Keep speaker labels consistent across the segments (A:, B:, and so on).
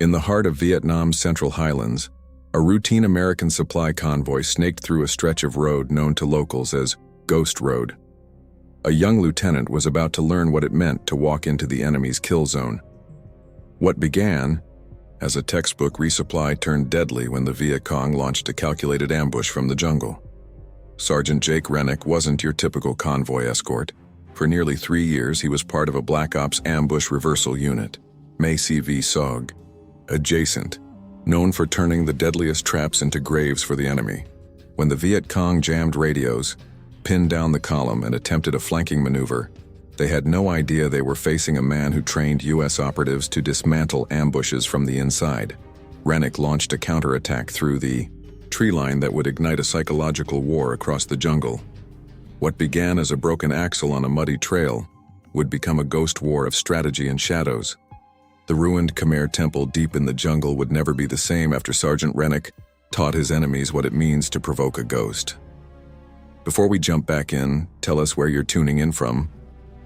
A: In the heart of Vietnam's central highlands, a routine American supply convoy snaked through a stretch of road known to locals as Ghost Road. A young lieutenant was about to learn what it meant to walk into the enemy's kill zone. What began as a textbook resupply turned deadly when the Viet Cong launched a calculated ambush from the jungle. Sergeant Jake Rennick wasn't your typical convoy escort. For nearly 3 years, he was part of a Black Ops ambush reversal unit, MACV-SOG, adjacent, known for turning the deadliest traps into graves for the enemy. When the Viet Cong jammed radios, pinned down the column, and attempted a flanking maneuver, they had no idea they were facing a man who trained U.S. operatives to dismantle ambushes from the inside. Rennick launched a counterattack through the treeline that would ignite a psychological war across the jungle. What began as a broken axle on a muddy trail would become a ghost war of strategy and shadows. The ruined Khmer temple deep in the jungle would never be the same after Sergeant Rennick taught his enemies what it means to provoke a ghost. Before we jump back in, tell us where you're tuning in from.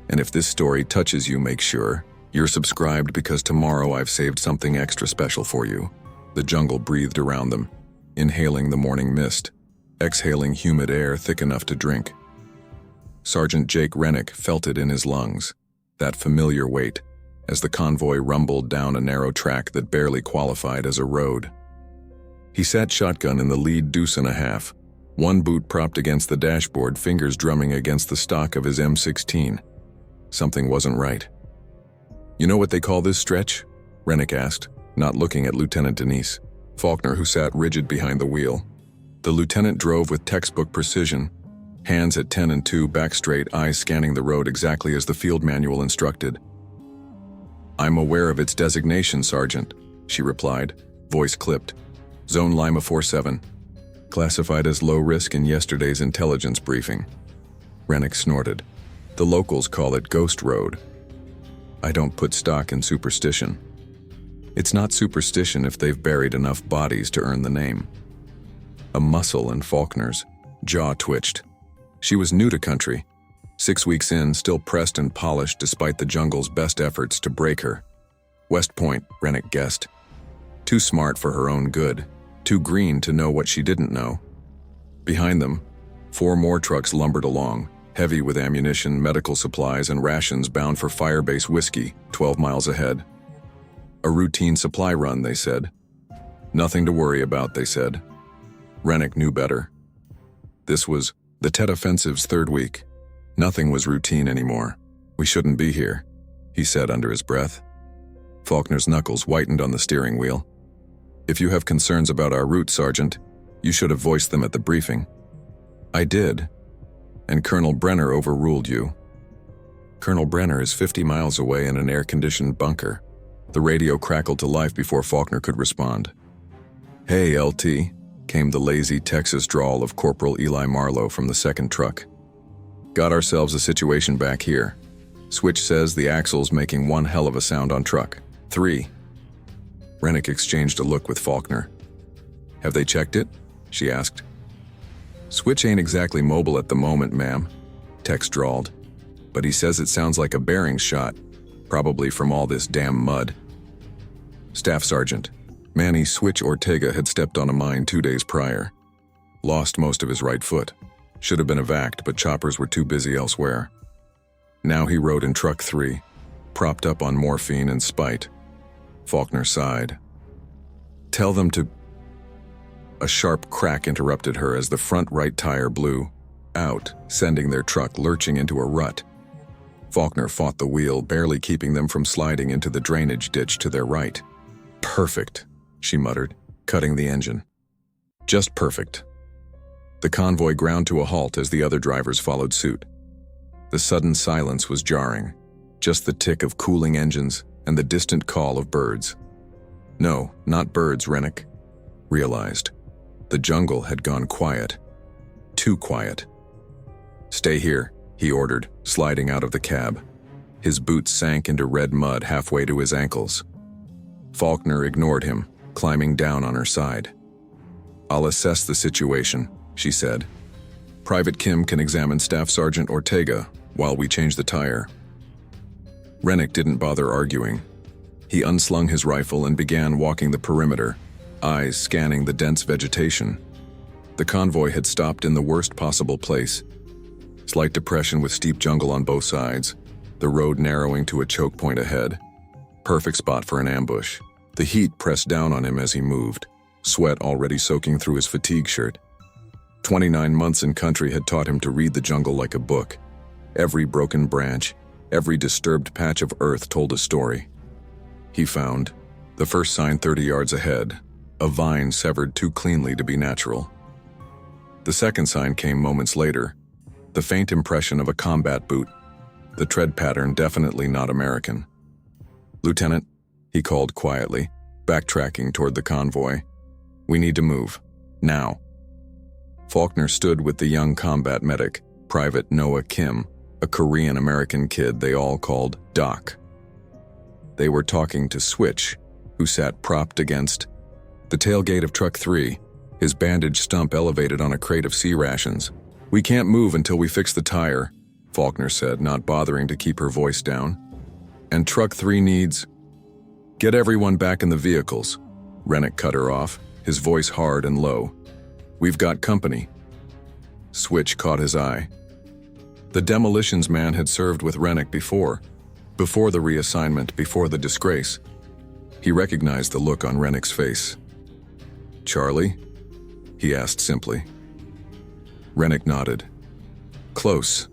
A: And if this story touches you, make sure you're subscribed, because tomorrow I've saved something extra special for you. The jungle breathed around them, inhaling the morning mist, exhaling humid air thick enough to drink. Sergeant Jake Rennick felt it in his lungs, that familiar weight, as the convoy rumbled down a narrow track that barely qualified as a road. He sat shotgun in the lead deuce and a half, one boot propped against the dashboard, fingers drumming against the stock of his M16. Something wasn't right. "You know what they call this stretch?" Rennick asked, not looking at Lieutenant Denise Faulkner, who sat rigid behind the wheel. The lieutenant drove with textbook precision, hands at 10 and 2, back straight, eyes scanning the road exactly as the field manual instructed. "I'm aware of its designation, Sergeant," she replied, voice clipped. "Zone Lima 47. Classified as low risk in yesterday's intelligence briefing." Rennick snorted. "The locals call it Ghost Road. I don't put stock in superstition." "It's not superstition if they've buried enough bodies to earn the name." A muscle in Faulkner's jaw twitched. She was new to country, 6 weeks in, still pressed and polished despite the jungle's best efforts to break her. West Point, Rennick guessed. Too smart for her own good, too green to know what she didn't know. Behind them, 4 more trucks lumbered along, heavy with ammunition, medical supplies, and rations bound for Firebase Whiskey, 12 miles ahead. A routine supply run, they said. Nothing to worry about, they said. Rennick knew better. This was the Tet Offensive's 3rd week. Nothing was routine anymore. "We shouldn't be here," he said under his breath. Faulkner's knuckles whitened on the steering wheel. "If you have concerns about our route, Sergeant, you should have voiced them at the briefing." "I did. And Colonel Brenner overruled you." "Colonel Brenner is 50 miles away in an air-conditioned bunker." The radio crackled to life before Faulkner could respond. "Hey, LT," came the lazy Texas drawl of Corporal Eli Marlowe from the 2nd truck. "Got ourselves a situation back here. Switch says the axle's making one hell of a sound on truck 3. Rennick exchanged a look with Faulkner. "Have they checked it?" she asked. "Switch ain't exactly mobile at the moment, ma'am," Tex drawled. "But he says it sounds like a bearings shot, probably from all this damn mud." Staff Sergeant Manny Switch Ortega had stepped on a mine 2 days prior. Lost most of his right foot. Should have been evac'd, but choppers were too busy elsewhere. Now he rode in truck 3, propped up on morphine and spite. Faulkner sighed. "Tell them to—" A sharp crack interrupted her as the front right tire blew out, sending their truck lurching into a rut. Faulkner fought the wheel, barely keeping them from sliding into the drainage ditch to their right. "Perfect," she muttered, cutting the engine. "Just perfect." The convoy ground to a halt as the other drivers followed suit. The sudden silence was jarring, just the tick of cooling engines and the distant call of birds. No, not birds, Rennick realized. The jungle had gone quiet. Too quiet. "Stay here," he ordered, sliding out of the cab. His boots sank into red mud halfway to his ankles. Faulkner ignored him, climbing down on her side. "I'll assess the situation," she said. "Private Kim can examine Staff Sergeant Ortega while we change the tire." Rennick didn't bother arguing. He unslung his rifle and began walking the perimeter, eyes scanning the dense vegetation. The convoy had stopped in the worst possible place. Slight depression with steep jungle on both sides, the road narrowing to a choke point ahead. Perfect spot for an ambush. The heat pressed down on him as he moved, sweat already soaking through his fatigue shirt. 29 months in country had taught him to read the jungle like a book. Every broken branch, every disturbed patch of earth told a story. He found the first sign 30 yards ahead, a vine severed too cleanly to be natural. The second sign came moments later, the faint impression of a combat boot, the tread pattern definitely not American. "Lieutenant," he called quietly, backtracking toward the convoy. "We need to move. Now." Faulkner stood with the young combat medic, Private Noah Kim, a Korean-American kid they all called Doc. They were talking to Switch, who sat propped against the tailgate of Truck 3, his bandaged stump elevated on a crate of sea rations. "We can't move until we fix the tire," Faulkner said, not bothering to keep her voice down. "And Truck 3 needs—" "Get everyone back in the vehicles," Rennick cut her off, his voice hard and low. "We've got company." Switch caught his eye. The demolitions man had served with Rennick before the reassignment, before the disgrace. He recognized the look on Rennick's face. "Charlie?" he asked simply. Rennick nodded. "Close."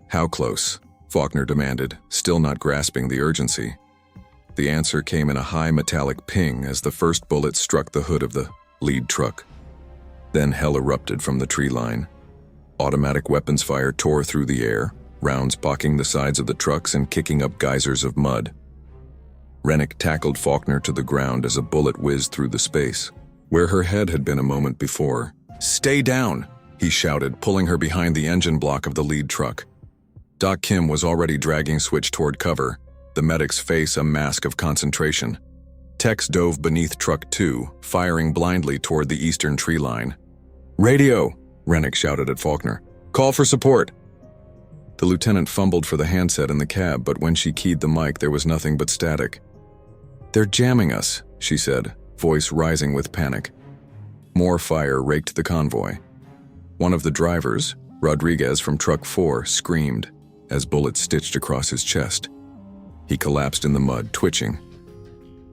A: "How close?" Faulkner demanded, still not grasping the urgency. The answer came in a high metallic ping as the first bullet struck the hood of the lead truck. Then hell erupted from the tree line. Automatic weapons fire tore through the air, rounds blocking the sides of the trucks and kicking up geysers of mud. Rennick tackled Faulkner to the ground as a bullet whizzed through the space, where her head had been a moment before. "Stay down!" he shouted, pulling her behind the engine block of the lead truck. Doc Kim was already dragging Switch toward cover, the medic's face a mask of concentration. Tex dove beneath Truck 2, firing blindly toward the eastern tree line. "Radio!" Rennick shouted at Faulkner. "Call for support!" The lieutenant fumbled for the handset in the cab, but when she keyed the mic, there was nothing but static. "They're jamming us," she said, voice rising with panic. More fire raked the convoy. One of the drivers, Rodriguez from Truck 4, screamed as bullets stitched across his chest. He collapsed in the mud, twitching.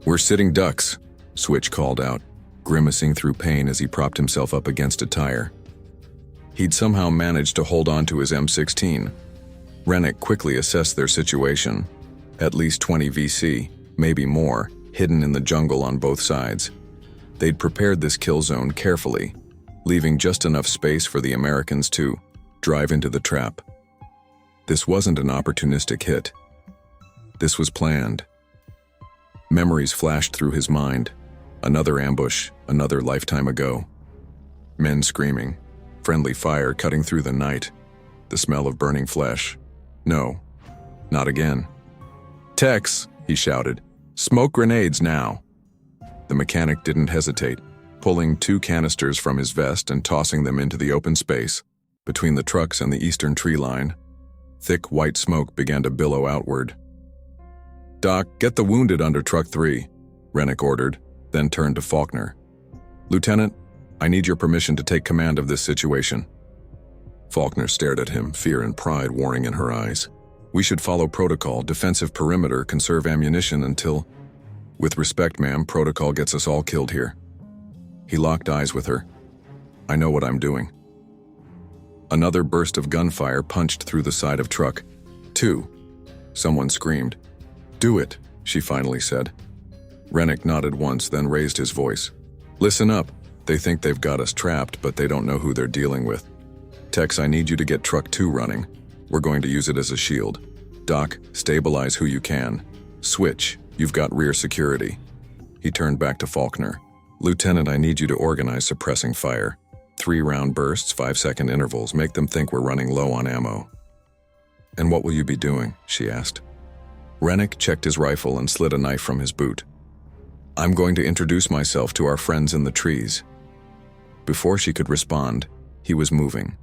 A: "We're sitting ducks," Switch called out, grimacing through pain as he propped himself up against a tire. He'd somehow managed to hold on to his M16. Rennick quickly assessed their situation. At least 20 VC, maybe more, hidden in the jungle on both sides. They'd prepared this kill zone carefully, leaving just enough space for the Americans to drive into the trap. This wasn't an opportunistic hit. This was planned. Memories flashed through his mind. Another ambush, another lifetime ago. Men screaming, friendly fire cutting through the night, the smell of burning flesh. No, not again. "Tex," he shouted, "smoke grenades now." The mechanic didn't hesitate, pulling 2 canisters from his vest and tossing them into the open space between the trucks and the eastern tree line. Thick white smoke began to billow outward. "Doc, get the wounded under Truck 3, Rennick ordered, then turned to Faulkner. "Lieutenant, I need your permission to take command of this situation." Faulkner stared at him, fear and pride warring in her eyes. "We should follow protocol, defensive perimeter, conserve ammunition until—" "With respect, ma'am, protocol gets us all killed here." He locked eyes with her. "I know what I'm doing." Another burst of gunfire punched through the side of Truck 2. Someone screamed. "Do it," she finally said. Rennick nodded once, then raised his voice. "Listen up. They think they've got us trapped, but they don't know who they're dealing with. Tex, I need you to get Truck 2 running. We're going to use it as a shield. Doc, stabilize who you can. Switch, you've got rear security." He turned back to Faulkner. "Lieutenant, I need you to organize suppressing fire. 3-round bursts, 5-second intervals. Make them think we're running low on ammo." "And what will you be doing?" she asked. Rennick checked his rifle and slid a knife from his boot. "I'm going to introduce myself to our friends in the trees." Before she could respond, he was moving,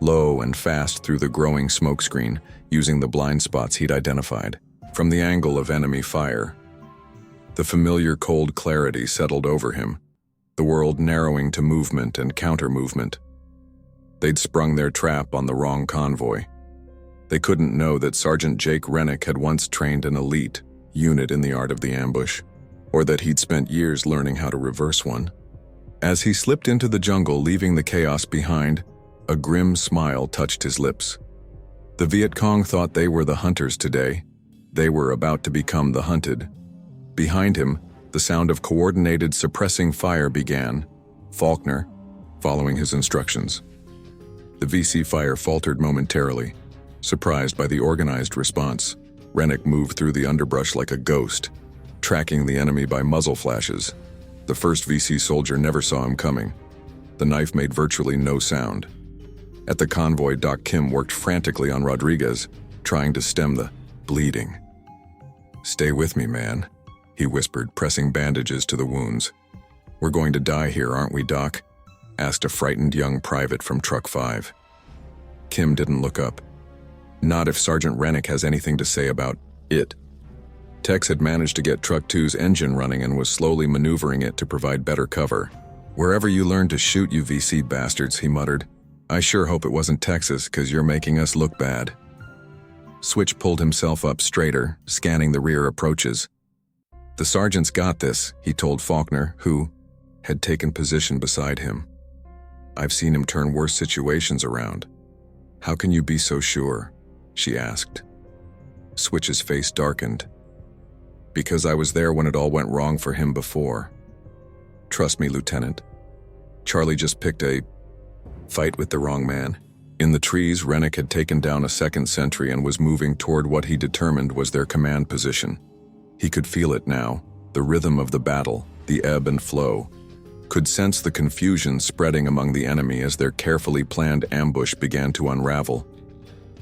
A: low and fast through the growing smoke screen, using the blind spots he'd identified. From the angle of enemy fire, The familiar cold clarity settled over him, the world narrowing to movement and counter-movement. They'd sprung their trap on the wrong convoy. They couldn't know that Sergeant Jake Rennick had once trained an elite unit in the art of the ambush, or that he'd spent years learning how to reverse one. As he slipped into the jungle, leaving the chaos behind, a grim smile touched his lips. The Viet Cong thought they were the hunters today. They were about to become the hunted. Behind him, the sound of coordinated suppressing fire began, Faulkner following his instructions. The VC fire faltered momentarily. Surprised by the organized response, Rennick moved through the underbrush like a ghost, tracking the enemy by muzzle flashes. The first VC soldier never saw him coming. The knife made virtually no sound. At the convoy, Doc Kim worked frantically on Rodriguez, trying to stem the bleeding. "Stay with me, man," he whispered, pressing bandages to the wounds. "We're going to die here, aren't we, Doc?" asked a frightened young private from Truck 5. Kim didn't look up. Not if Sergeant Rennick has anything to say about it. Tex had managed to get Truck 2's engine running and was slowly maneuvering it to provide better cover. "Wherever you learned to shoot, you VC bastards," he muttered. "I sure hope it wasn't Texas, 'cause you're making us look bad." Switch pulled himself up straighter, scanning the rear approaches. "The sergeant's got this," he told Faulkner, who had taken position beside him. "I've seen him turn worse situations around." "How can you be so sure?" she asked. Switch's face darkened. "Because I was there when it all went wrong for him before. Trust me, Lieutenant. Charlie just picked a fight with the wrong man." In the trees, Rennick had taken down a second sentry and was moving toward what he determined was their command position. He could feel it now, the rhythm of the battle, the ebb and flow. Could sense the confusion spreading among the enemy as their carefully planned ambush began to unravel.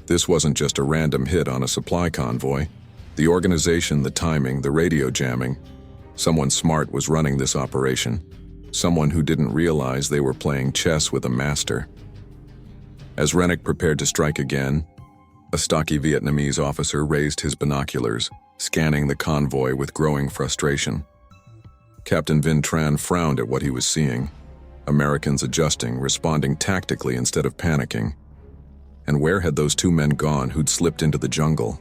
A: This wasn't just a random hit on a supply convoy. The organization, the timing, the radio jamming. Someone smart was running this operation. Someone who didn't realize they were playing chess with a master. As Rennick prepared to strike again, a stocky Vietnamese officer raised his binoculars, scanning the convoy with growing frustration. Captain Vinh Tran frowned at what he was seeing. Americans adjusting, responding tactically instead of panicking. And where had those two men gone who'd slipped into the jungle?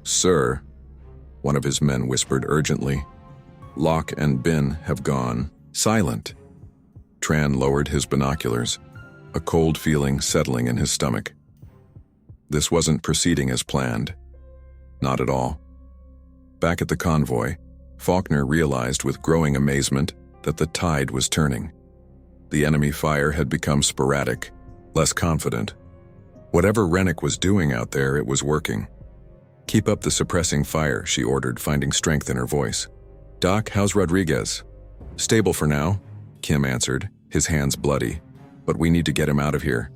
A: "Sir," one of his men whispered urgently, "Locke and Bin have gone silent." Tran lowered his binoculars, a cold feeling settling in his stomach. This wasn't proceeding as planned. Not at all. Back at the convoy, Faulkner realized with growing amazement that the tide was turning. The enemy fire had become sporadic, less confident. Whatever Rennick was doing out there, it was working. "Keep up the suppressing fire," she ordered, finding strength in her voice. "Doc, how's Rodriguez?" "Stable for now," Kim answered, his hands bloody. "But we need to get him out of here."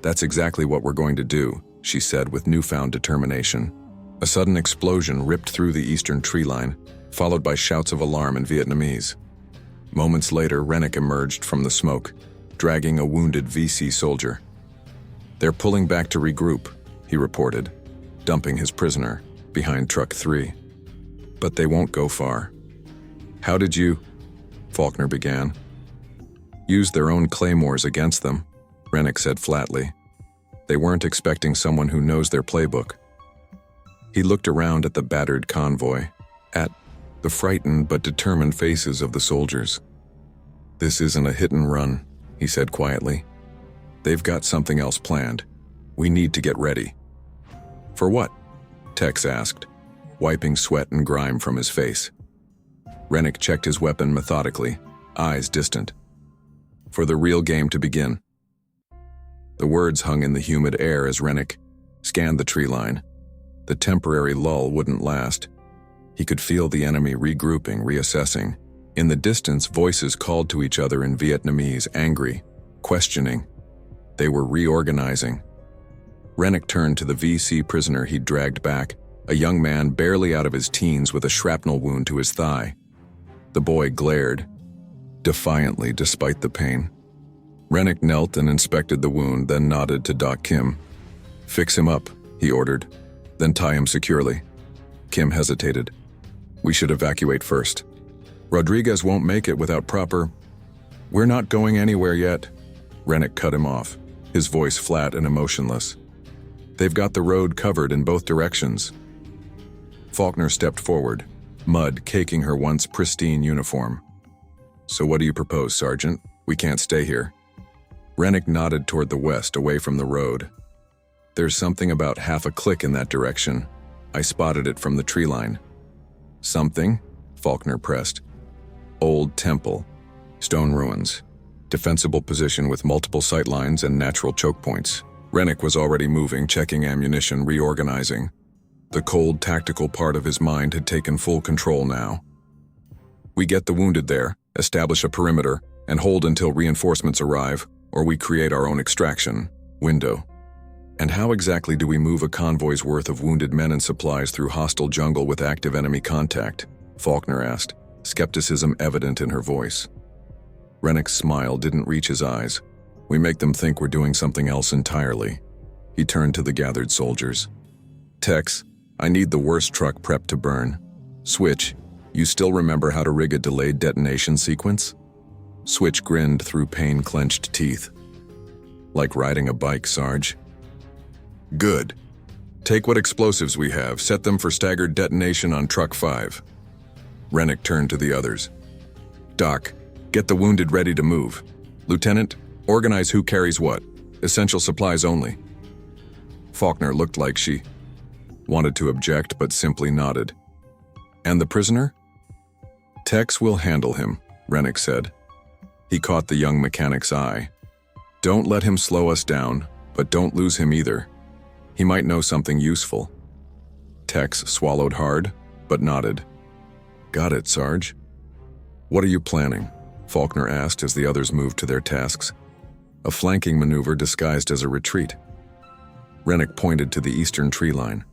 A: "That's exactly what we're going to do," she said with newfound determination. A sudden explosion ripped through the eastern tree line, followed by shouts of alarm in Vietnamese. Moments later, Rennick emerged from the smoke, dragging a wounded VC soldier. "They're pulling back to regroup," he reported, dumping his prisoner behind Truck 3. "But they won't go far." "How did you?" Faulkner began. "Use their own claymores against them," Rennick said flatly. "They weren't expecting someone who knows their playbook." He looked around at the battered convoy, at the frightened but determined faces of the soldiers. "This isn't a hit and run," he said quietly. "They've got something else planned. We need to get ready." "For what?" Tex asked, wiping sweat and grime from his face. Rennick checked his weapon methodically, eyes distant. "For the real game to begin." The words hung in the humid air as Rennick scanned the tree line. The temporary lull wouldn't last. He could feel the enemy regrouping, reassessing. In the distance, voices called to each other in Vietnamese, angry, questioning. They were reorganizing. Rennick turned to the VC prisoner he'd dragged back, a young man barely out of his teens with a shrapnel wound to his thigh. The boy glared, defiantly despite the pain. Rennick knelt and inspected the wound, then nodded to Doc Kim. "Fix him up," he ordered, "then tie him securely." Kim hesitated. We should evacuate first. Rodriguez won't make it without proper... We're not going anywhere yet. Rennick cut him off, his voice flat and emotionless. They've got the road covered in both directions. Faulkner stepped forward, mud caking her once pristine uniform. So what do you propose, Sergeant? We can't stay here. Rennick nodded toward the west, away from the road. There's something about half a click in that direction. I spotted it from the tree line. Something? Faulkner pressed. Old temple. Stone ruins. Defensible position with multiple sight lines and natural choke points. Rennick was already moving, checking ammunition, reorganizing. The cold, tactical part of his mind had taken full control now. We get the wounded there, establish a perimeter, and hold until reinforcements arrive, or we create our own extraction window. And how exactly do we move a convoy's worth of wounded men and supplies through hostile jungle with active enemy contact? Faulkner asked, skepticism evident in her voice. Rennick's smile didn't reach his eyes. We make them think we're doing something else entirely. He turned to the gathered soldiers. Tex, I need the worst truck prepped to burn. Switch, you still remember how to rig a delayed detonation sequence? Switch grinned through pain-clenched teeth. Like riding a bike, Sarge. Good. Take what explosives we have, set them for staggered detonation on truck 5. Rennick turned to the others. Doc, get the wounded ready to move. Lieutenant, organize who carries what. Essential supplies only. Faulkner looked like she wanted to object but simply nodded. And the prisoner? Tex will handle him, Rennick said. He caught the young mechanic's eye. Don't let him slow us down, but don't lose him either. He might know something useful. Tex swallowed hard, but nodded. Got it, Sarge. What are you planning? Faulkner asked as the others moved to their tasks. A flanking maneuver disguised as a retreat. Rennick pointed to the eastern tree line.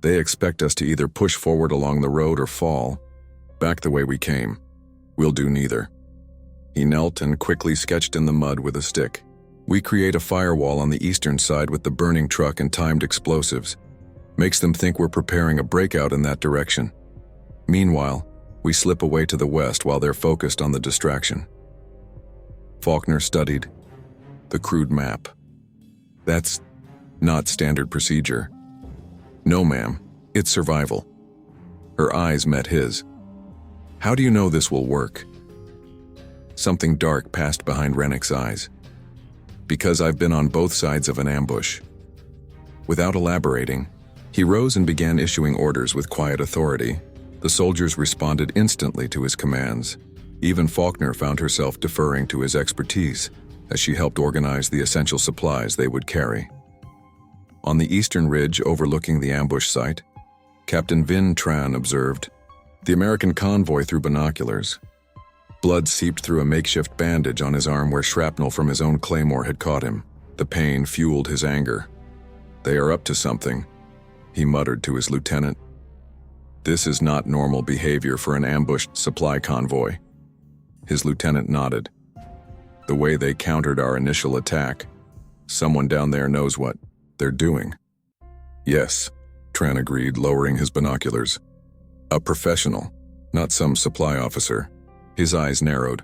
A: They expect us to either push forward along the road or fall, back the way we came. We'll do neither. He knelt and quickly sketched in the mud with a stick. We create a firewall on the eastern side with the burning truck and timed explosives. Makes them think we're preparing a breakout in that direction. Meanwhile, we slip away to the west while they're focused on the distraction. Faulkner studied the crude map. That's not standard procedure. No, ma'am, it's survival. Her eyes met his. How do you know this will work? Something dark passed behind Rennick's eyes. Because I've been on both sides of an ambush. Without elaborating, he rose and began issuing orders with quiet authority. The soldiers responded instantly to his commands. Even Faulkner found herself deferring to his expertise as she helped organize the essential supplies they would carry. On the eastern ridge overlooking the ambush site, Captain Vin Tran observed the American convoy through binoculars. Blood seeped through a makeshift bandage on his arm where shrapnel from his own claymore had caught him. The pain fueled his anger. They are up to something, he muttered to his lieutenant. This is not normal behavior for an ambushed supply convoy. His lieutenant nodded. The way they countered our initial attack, someone down there knows what they're doing. Yes, Tran agreed, lowering his binoculars. A professional, not some supply officer. His eyes narrowed.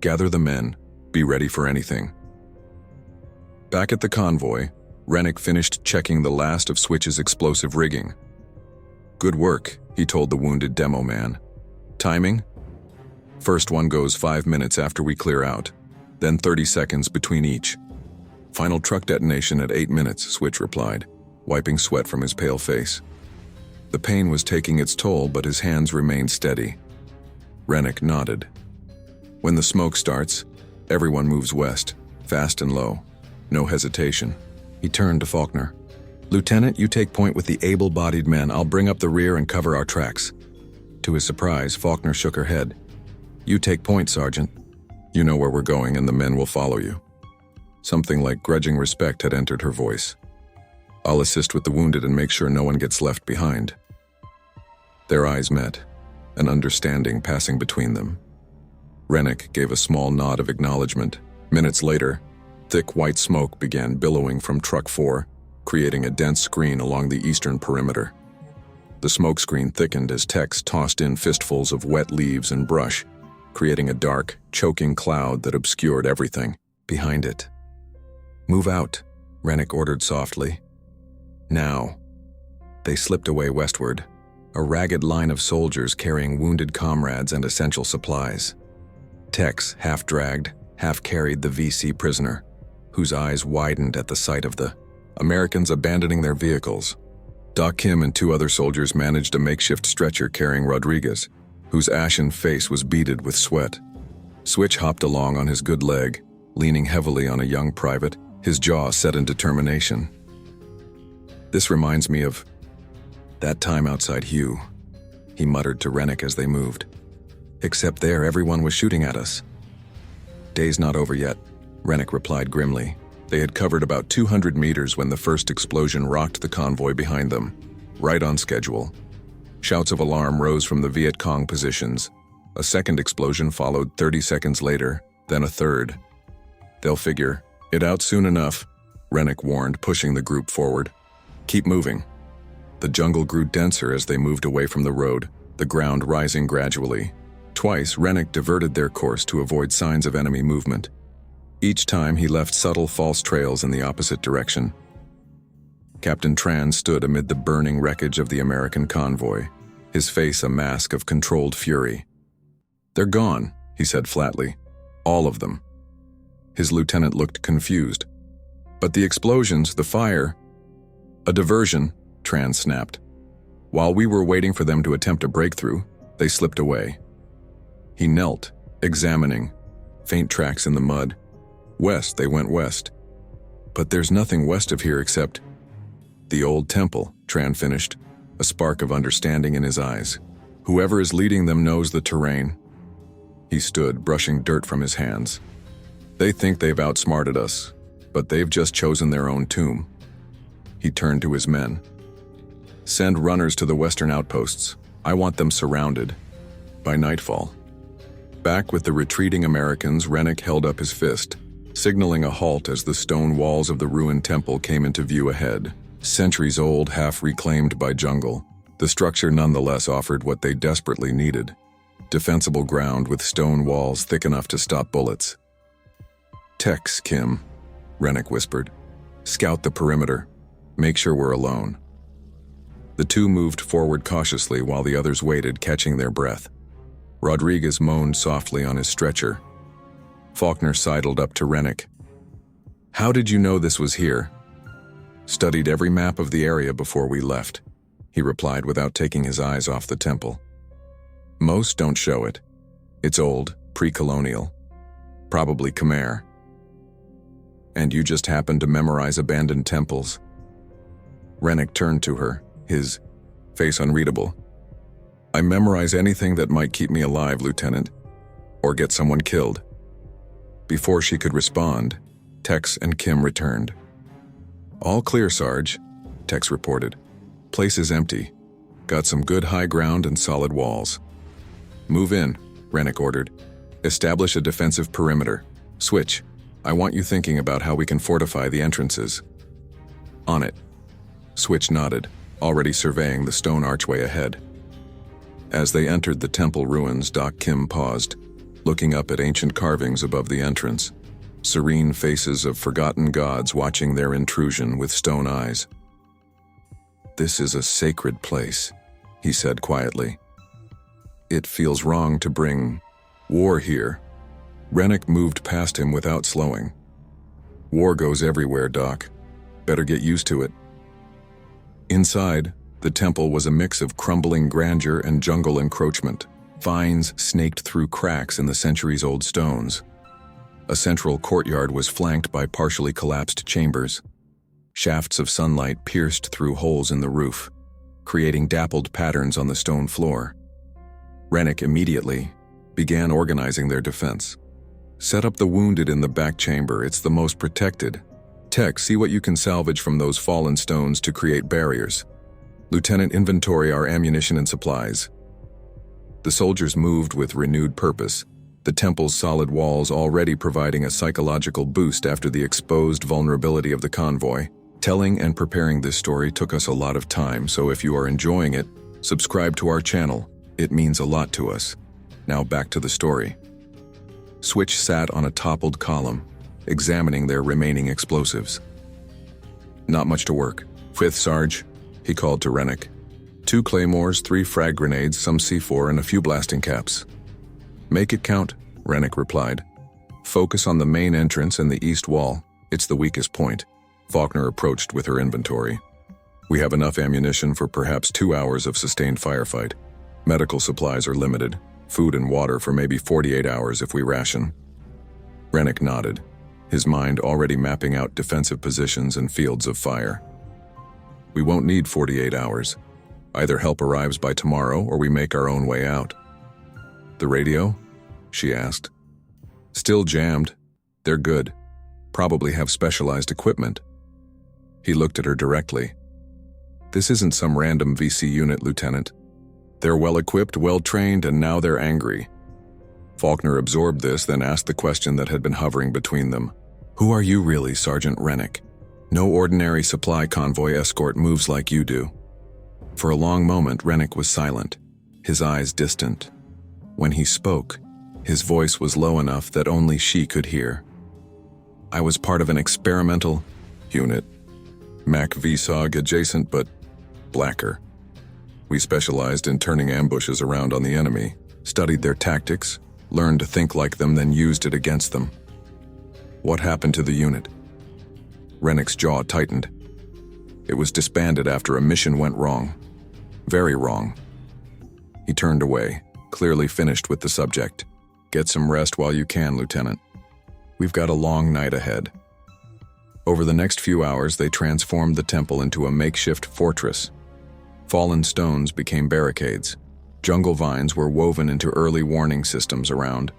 A: Gather the men, be ready for anything. Back at the convoy, Rennick finished checking the last of Switch's explosive rigging. Good work, he told the wounded demo man. Timing? First one goes 5 minutes after we clear out, then 30 seconds between each. Final truck detonation at 8 minutes, Switch replied, wiping sweat from his pale face. The pain was taking its toll, but his hands remained steady. Rennick nodded. When the smoke starts, everyone moves west, fast and low. No hesitation. He turned to Faulkner. Lieutenant, you take point with the able-bodied men. I'll bring up the rear and cover our tracks. To his surprise, Faulkner shook her head. You take point, Sergeant. You know where we're going and the men will follow you. Something like grudging respect had entered her voice. I'll assist with the wounded and make sure no one gets left behind. Their eyes met, an understanding passing between them. Rennick gave a small nod of acknowledgement. Minutes later, thick white smoke began billowing from Truck 4, creating a dense screen along the eastern perimeter. The smokescreen thickened as Tex tossed in fistfuls of wet leaves and brush, creating a dark, choking cloud that obscured everything behind it. "Move out," Rennick ordered softly. "Now." They slipped away westward, a ragged line of soldiers carrying wounded comrades and essential supplies. Tex half-dragged, half-carried the VC prisoner, whose eyes widened at the sight of the Americans abandoning their vehicles. Doc Kim and two other soldiers managed a makeshift stretcher carrying Rodriguez, whose ashen face was beaded with sweat. Switch hopped along on his good leg, leaning heavily on a young private, his jaw set in determination. "This reminds me of that time outside Hugh," he muttered to Rennick as they moved. "Except there, everyone was shooting at us." "Day's not over yet," Rennick replied grimly. They had covered about 200 meters when the first explosion rocked the convoy behind them, right on schedule. Shouts of alarm rose from the Viet Cong positions. A second explosion followed 30 seconds later, then a third. "They'll figure it out soon enough," Rennick warned, pushing the group forward. "Keep moving." The jungle grew denser as they moved away from the road, the ground rising gradually. Twice, Rennick diverted their course to avoid signs of enemy movement. Each time, he left subtle false trails in the opposite direction. Captain Tran stood amid the burning wreckage of the American convoy, his face a mask of controlled fury. "They're gone," he said flatly. "All of them." His lieutenant looked confused. "But the explosions, the fire—" "A diversion," Tran snapped. "While we were waiting for them to attempt a breakthrough, they slipped away." He knelt, examining. Faint tracks in the mud. West, they went west. "But there's nothing west of here except—" "The old temple," Tran finished, a spark of understanding in his eyes. "Whoever is leading them knows the terrain." He stood, brushing dirt from his hands. "They think they've outsmarted us, but they've just chosen their own tomb." He turned to his men. "Send runners to the western outposts. I want them surrounded by nightfall." Back with the retreating Americans, Rennick held up his fist, signaling a halt as the stone walls of the ruined temple came into view ahead. Centuries old, half reclaimed by jungle, the structure nonetheless offered what they desperately needed: defensible ground with stone walls thick enough to stop bullets. "Tex, Kim," Rennick whispered. "Scout the perimeter. Make sure we're alone." The two moved forward cautiously while the others waited, catching their breath. Rodriguez moaned softly on his stretcher. Faulkner sidled up to Rennick. "How did you know this was here?" "Studied every map of the area before we left," he replied without taking his eyes off the temple. "Most don't show it. It's old, pre-colonial. Probably Khmer. And you just happened to memorize abandoned temples." Rennick turned to her, his face unreadable. "I memorize anything that might keep me alive, Lieutenant, or get someone killed." Before she could respond, Tex and Kim returned. "All clear, Sarge," Tex reported. "Place is empty. Got some good high ground and solid walls." "Move in," Rennick ordered. "Establish a defensive perimeter. Switch, I want you thinking about how we can fortify the entrances." "On it." Switch nodded, already surveying the stone archway ahead. As they entered the temple ruins, Doc Kim paused, looking up at ancient carvings above the entrance, serene faces of forgotten gods watching their intrusion with stone eyes. "This is a sacred place," he said quietly. "It feels wrong to bring war here." Rennick moved past him without slowing. "War goes everywhere, Doc. Better get used to it." Inside, the temple was a mix of crumbling grandeur and jungle encroachment. Vines snaked through cracks in the centuries-old stones. A central courtyard was flanked by partially collapsed chambers. Shafts of sunlight pierced through holes in the roof, creating dappled patterns on the stone floor. Rennick immediately began organizing their defense. "Set up the wounded in the back chamber. It's the most protected. Tex, see what you can salvage from those fallen stones to create barriers. Lieutenant, inventory our ammunition and supplies." The soldiers moved with renewed purpose, the temple's solid walls already providing a psychological boost after the exposed vulnerability of the convoy. Telling and preparing this story took us a lot of time, so if you are enjoying it, Subscribe to our channel. It means a lot to us. Now back to the story. Switch sat on a toppled column, examining their remaining explosives. Not much to work. 5th Sarge, he called to Rennick. 2 claymores, 3 frag grenades, some C4, and a few blasting caps. Make it count, Rennick replied. Focus on the main entrance and the east wall. It's the weakest point. Faulkner approached with her inventory. We have enough ammunition for perhaps 2 hours of sustained firefight. Medical supplies are limited. Food and water for maybe 48 hours if we ration. Rennick nodded, his mind already mapping out defensive positions and fields of fire. We won't need 48 hours. Either help arrives by tomorrow or we make our own way out. The radio? She asked. Still jammed. They're good. Probably have specialized equipment. He looked at her directly. This isn't some random VC unit, Lieutenant. They're well-equipped, well-trained, and now they're angry. Faulkner absorbed this, then asked the question that had been hovering between them. Who are you really, Sergeant Rennick? No ordinary supply convoy escort moves like you do. For a long moment, Rennick was silent, his eyes distant. When he spoke, his voice was low enough that only she could hear. I was part of an experimental unit. MACV-SOG adjacent, but blacker. We specialized in turning ambushes around on the enemy, studied their tactics, learned to think like them, then used it against them. What happened to the unit? Rennick's jaw tightened. It was disbanded after a mission went wrong. Very wrong. He turned away, clearly finished with the subject. Get some rest while you can, Lieutenant. We've got a long night ahead. Over the next few hours, they transformed the temple into a makeshift fortress. Fallen stones became barricades. Jungle vines were woven into early warning systems around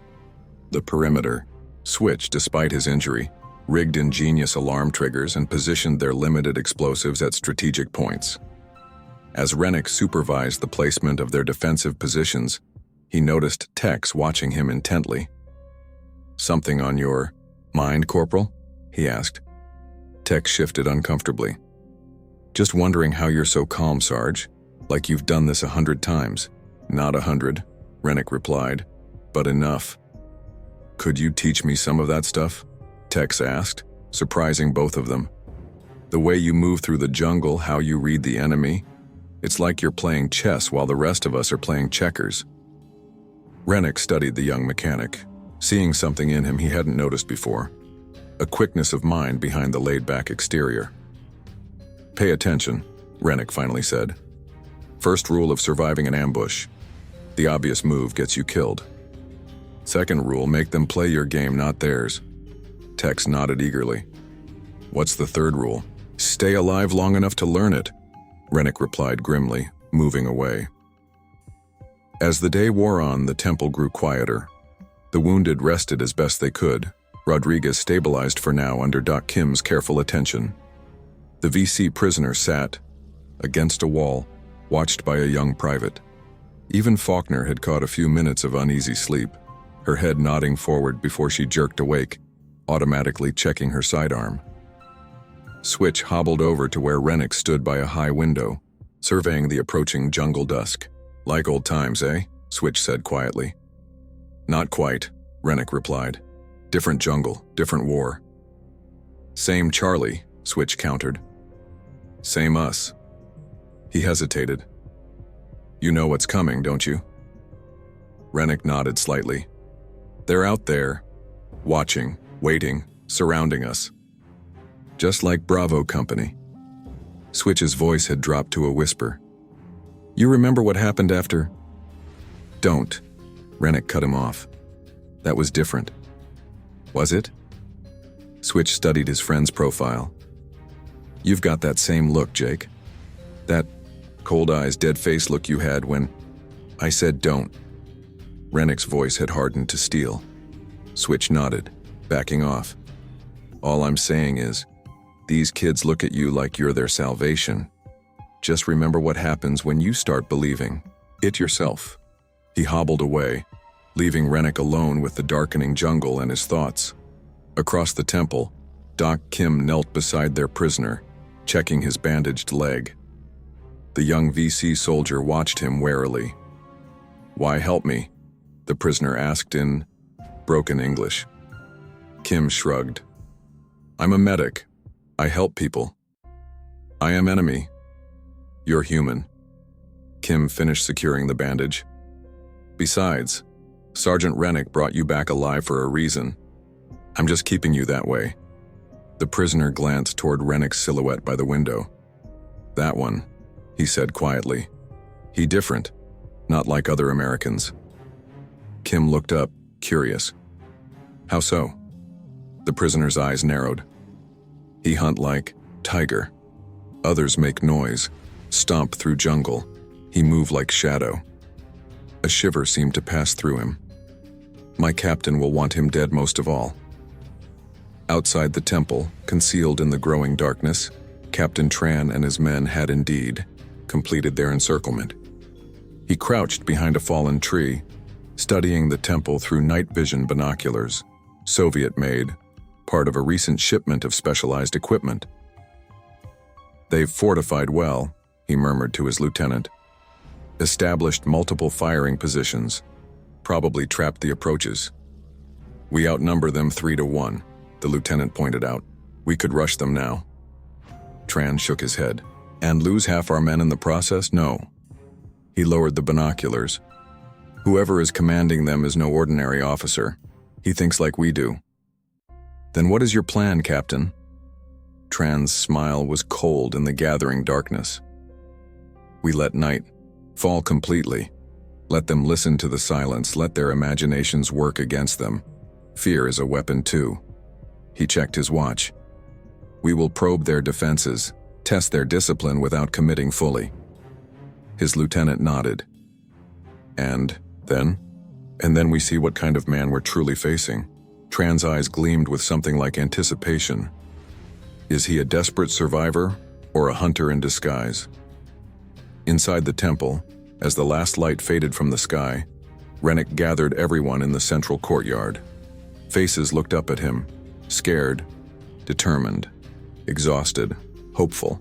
A: the perimeter. Switch, despite his injury, rigged ingenious alarm triggers and positioned their limited explosives at strategic points. As Rennick supervised the placement of their defensive positions, he noticed Tex watching him intently. Something on your mind, Corporal? He asked. Tex shifted uncomfortably. Just wondering how you're so calm, Sarge. Like you've done this 100 times. Not 100, Rennick replied, but enough. Could you teach me some of that stuff? Tex asked, surprising both of them. The way you move through the jungle, how you read the enemy. It's like you're playing chess while the rest of us are playing checkers. Rennick studied the young mechanic, seeing something in him he hadn't noticed before. A quickness of mind behind the laid-back exterior. Pay attention, Rennick finally said. First rule of surviving an ambush. The obvious move gets you killed. Second rule, make them play your game, not theirs. Tex nodded eagerly. What's the third rule? Stay alive long enough to learn it, Rennick replied grimly, moving away. As the day wore on, the temple grew quieter. The wounded rested as best they could. Rodriguez stabilized for now under Doc Kim's careful attention. The VC prisoner sat, against a wall, watched by a young private. Even Faulkner had caught a few minutes of uneasy sleep, her head nodding forward before she jerked awake, automatically checking her sidearm. Switch hobbled over to where Rennick stood by a high window, surveying the approaching jungle dusk. Like old times, eh? Switch said quietly. Not quite, Rennick replied. Different jungle, different war. Same Charlie, Switch countered. Same us. He hesitated. You know what's coming, don't you? Rennick nodded slightly. They're out there, watching, waiting, surrounding us. Just like Bravo Company. Switch's voice had dropped to a whisper. You remember what happened after? Don't. Rennick cut him off. That was different. Was it? Switch studied his friend's profile. You've got that same look, Jake. That cold eyes, dead face look you had when I said don't. Rennick's voice had hardened to steel. Switch nodded, backing off. All I'm saying is, these kids look at you like you're their salvation. Just remember what happens when you start believing it yourself. He hobbled away, leaving Rennick alone with the darkening jungle and his thoughts. Across the temple, Doc Kim knelt beside their prisoner, checking his bandaged leg. The young VC soldier watched him warily. "Why help me?" the prisoner asked in broken English. Kim shrugged. "I'm a medic. I help people." "I am enemy. You're human." Kim finished securing the bandage. "Besides, Sergeant Rennick brought you back alive for a reason. I'm just keeping you that way." The prisoner glanced toward Rennick's silhouette by the window. "That one," he said quietly. "He different, not like other Americans." Kim looked up, curious. "How so?" The prisoner's eyes narrowed. "He hunt like tiger. Others make noise, stomp through jungle. He move like shadow." A shiver seemed to pass through him. "My captain will want him dead most of all." Outside the temple, concealed in the growing darkness, Captain Tran and his men had indeed completed their encirclement. He crouched behind a fallen tree, studying the temple through night vision binoculars, Soviet-made, part of a recent shipment of specialized equipment. "They've fortified well," he murmured to his lieutenant. "Established multiple firing positions, probably trapped the approaches. We outnumber them 3-1, the lieutenant pointed out. We could rush them now." Tran shook his head. "And lose half our men in the process? No." He lowered the binoculars. "Whoever is commanding them is no ordinary officer. He thinks like we do." "Then what is your plan, Captain?" Tran's smile was cold in the gathering darkness. "We let night fall completely. Let them listen to the silence, let their imaginations work against them. Fear is a weapon too." He checked his watch. "We will probe their defenses, test their discipline without committing fully." His lieutenant nodded. And then we see what kind of man we're truly facing." Tran's eyes gleamed with something like anticipation. "Is he a desperate survivor or a hunter in disguise?" Inside the temple, as the last light faded from the sky, Rennick gathered everyone in the central courtyard. Faces looked up at him, scared, determined, exhausted, hopeful.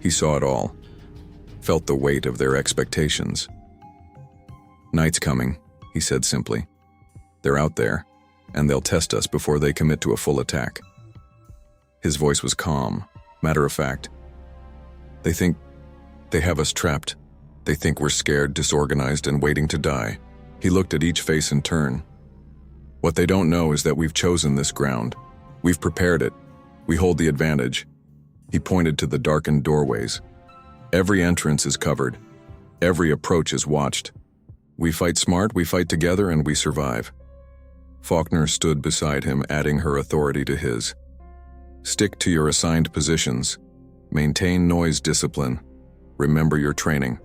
A: He saw it all, felt the weight of their expectations. "Night's coming," he said simply. "They're out there, and they'll test us before they commit to a full attack." His voice was calm, matter of fact. They have us trapped. They think we're scared, disorganized, and waiting to die." He looked at each face in turn. "What they don't know is that we've chosen this ground. We've prepared it. We hold the advantage." He pointed to the darkened doorways. "Every entrance is covered. Every approach is watched. We fight smart, we fight together, and we survive." Faulkner stood beside him, adding her authority to his. "Stick to your assigned positions. Maintain noise discipline. Remember your training."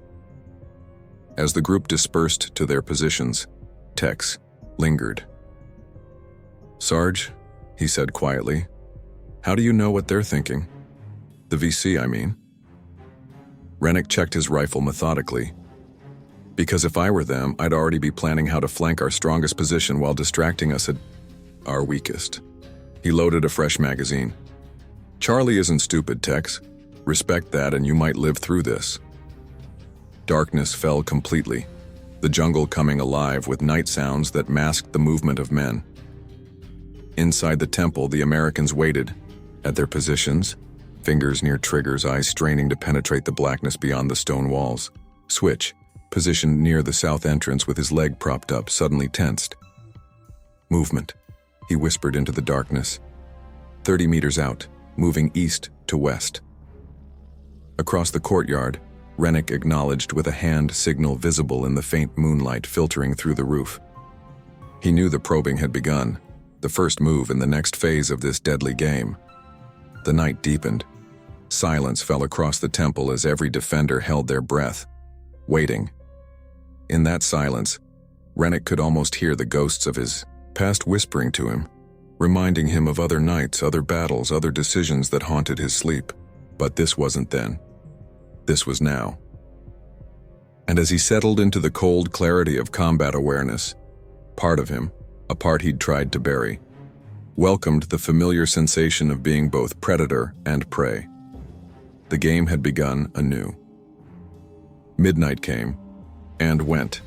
A: As the group dispersed to their positions, Tex lingered. "Sarge," he said quietly, "how do you know what they're thinking? The VC, I mean." Rennick checked his rifle methodically. "Because if I were them, I'd already be planning how to flank our strongest position while distracting us at our weakest." He loaded a fresh magazine. "Charlie isn't stupid, Tex. Respect that and you might live through this." Darkness fell completely, the jungle coming alive with night sounds that masked the movement of men. Inside the temple, the Americans waited, at their positions, fingers near triggers, eyes straining to penetrate the blackness beyond the stone walls. Switch, positioned near the south entrance with his leg propped up, suddenly tensed. "Movement," he whispered into the darkness. 30 meters out, moving east to west. Across the courtyard, Rennick acknowledged with a hand signal visible in the faint moonlight filtering through the roof. He knew the probing had begun, the first move in the next phase of this deadly game. The night deepened. Silence fell across the temple as every defender held their breath, waiting. In that silence, Rennick could almost hear the ghosts of his past whispering to him, reminding him of other nights, other battles, other decisions that haunted his sleep. But this wasn't then. This was now. And as he settled into the cold clarity of combat awareness, part of him, a part he'd tried to bury, welcomed the familiar sensation of being both predator and prey. The game had begun anew. Midnight came, and went.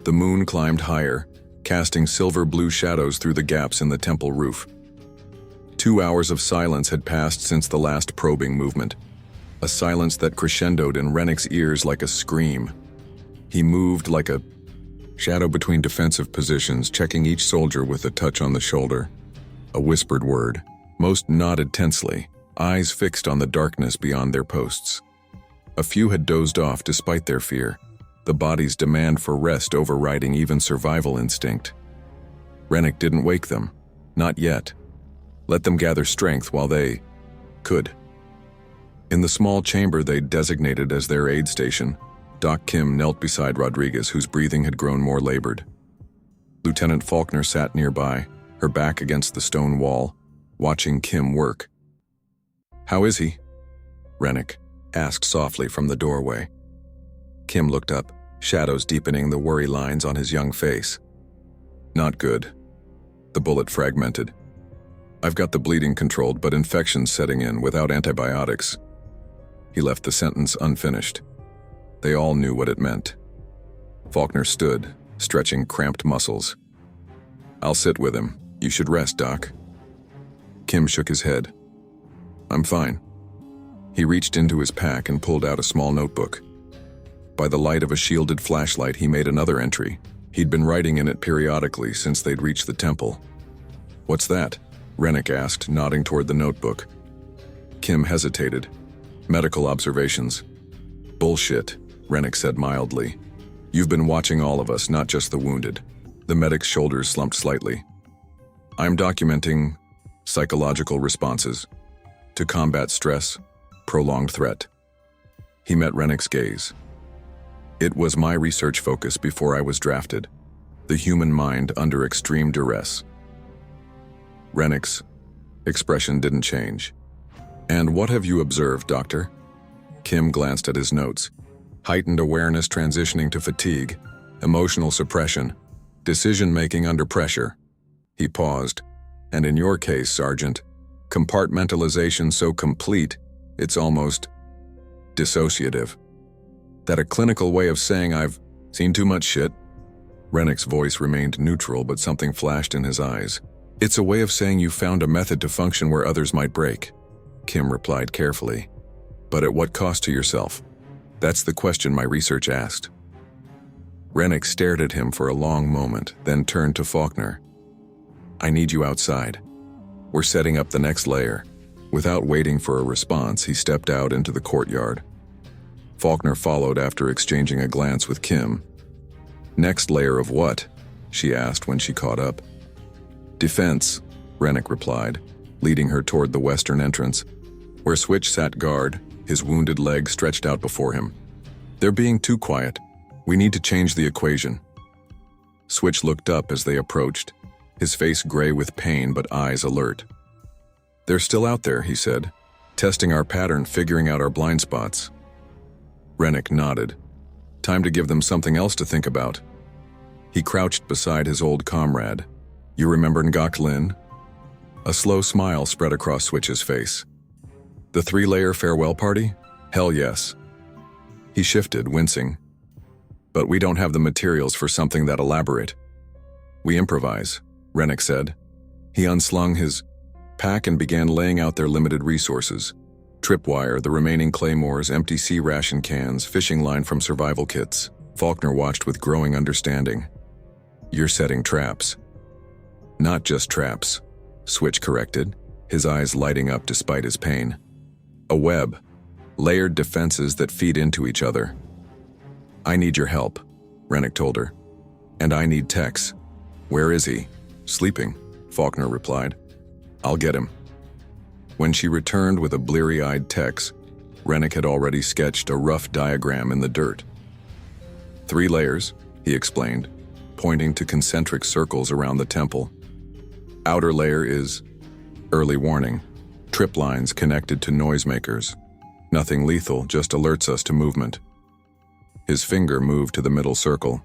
A: The moon climbed higher, casting silver-blue shadows through the gaps in the temple roof. 2 hours of silence had passed since the last probing movement, a silence that crescendoed in Rennick's ears like a scream. He moved like a shadow between defensive positions, checking each soldier with a touch on the shoulder. A whispered word. Most nodded tensely, eyes fixed on the darkness beyond their posts. A few had dozed off despite their fear, the body's demand for rest overriding even survival instinct. Rennick didn't wake them. Not yet. Let them gather strength while they could. In the small chamber they'd designated as their aid station, Doc Kim knelt beside Rodriguez, whose breathing had grown more labored. Lieutenant Faulkner sat nearby, her back against the stone wall, watching Kim work. "How is he?" Rennick asked softly from the doorway. Kim looked up, shadows deepening the worry lines on his young face. "Not good." The bullet fragmented. "I've got the bleeding controlled, but infection's setting in without antibiotics." He left the sentence unfinished. They all knew what it meant. Faulkner stood, stretching cramped muscles. "I'll sit with him. You should rest, Doc." Kim shook his head. "I'm fine." He reached into his pack and pulled out a small notebook. By the light of a shielded flashlight, he made another entry. He'd been writing in it periodically since they'd reached the temple. "What's that?" Rennick asked, nodding toward the notebook. Kim hesitated. "Medical observations." "Bullshit," Rennick said mildly. "You've been watching all of us, not just the wounded." The medic's shoulders slumped slightly. "I'm documenting psychological responses to combat stress, prolonged threat." He met Rennick's gaze. "It was my research focus before I was drafted. The human mind under extreme duress." Rennick's expression didn't change. "And what have you observed, Doctor?" Kim glanced at his notes. "Heightened awareness transitioning to fatigue, emotional suppression, decision-making under pressure." He paused. "And in your case, Sergeant, compartmentalization so complete, it's almost dissociative. That a clinical way of saying I've seen too much shit?" Rennick's voice remained neutral, but something flashed in his eyes. "It's a way of saying you found a method to function where others might break," Kim replied carefully. "But at what cost to yourself? That's the question my research asked." Rennick stared at him for a long moment, then turned to Faulkner. "I need you outside. We're setting up the next layer." Without waiting for a response, he stepped out into the courtyard. Faulkner followed after exchanging a glance with Kim. "Next layer of what?" she asked when she caught up. "Defense," Rennick replied, leading her toward the western entrance, where Switch sat guard, his wounded leg stretched out before him. "They're being too quiet. We need to change the equation." Switch looked up as they approached, his face gray with pain but eyes alert. "They're still out there," he said, "testing our pattern, figuring out our blind spots." Rennick nodded. "Time to give them something else to think about." He crouched beside his old comrade. "You remember Ngok Lin?" A slow smile spread across Switch's face. "The 3-layer farewell party? Hell yes." He shifted, wincing. "But we don't have the materials for something that elaborate." "We improvise," Rennick said. He unslung his pack and began laying out their limited resources. Tripwire, the remaining claymores, empty C-ration cans, fishing line from survival kits. Faulkner watched with growing understanding. "You're setting traps." "Not just traps," Switch corrected, his eyes lighting up despite his pain. "A web, layered defenses that feed into each other." "I need your help," Rennick told her. "And I need Tex." "Where is he?" "Sleeping," Faulkner replied. "I'll get him." When she returned with a bleary-eyed Tex, Rennick had already sketched a rough diagram in the dirt. 3 layers, he explained, pointing to concentric circles around the temple. "Outer layer is early warning, trip lines connected to noisemakers. Nothing lethal, just alerts us to movement." His finger moved to the middle circle.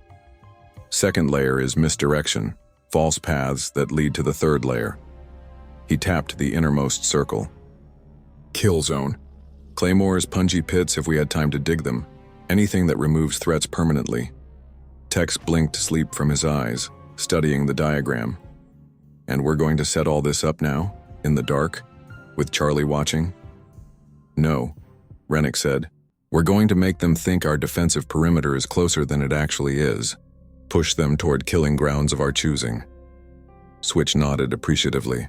A: "Second layer is misdirection, false paths that lead to the 3rd layer." He tapped the innermost circle. "Kill zone. Claymores, pungy pits if we had time to dig them. Anything that removes threats permanently. Tex blinked sleep from his eyes, studying the diagram. And we're going to set all this up now, in the dark, with Charlie watching? No, Rennick said. We're going to make them think our defensive perimeter is closer than it actually is. Push them toward killing grounds of our choosing. Switch nodded appreciatively.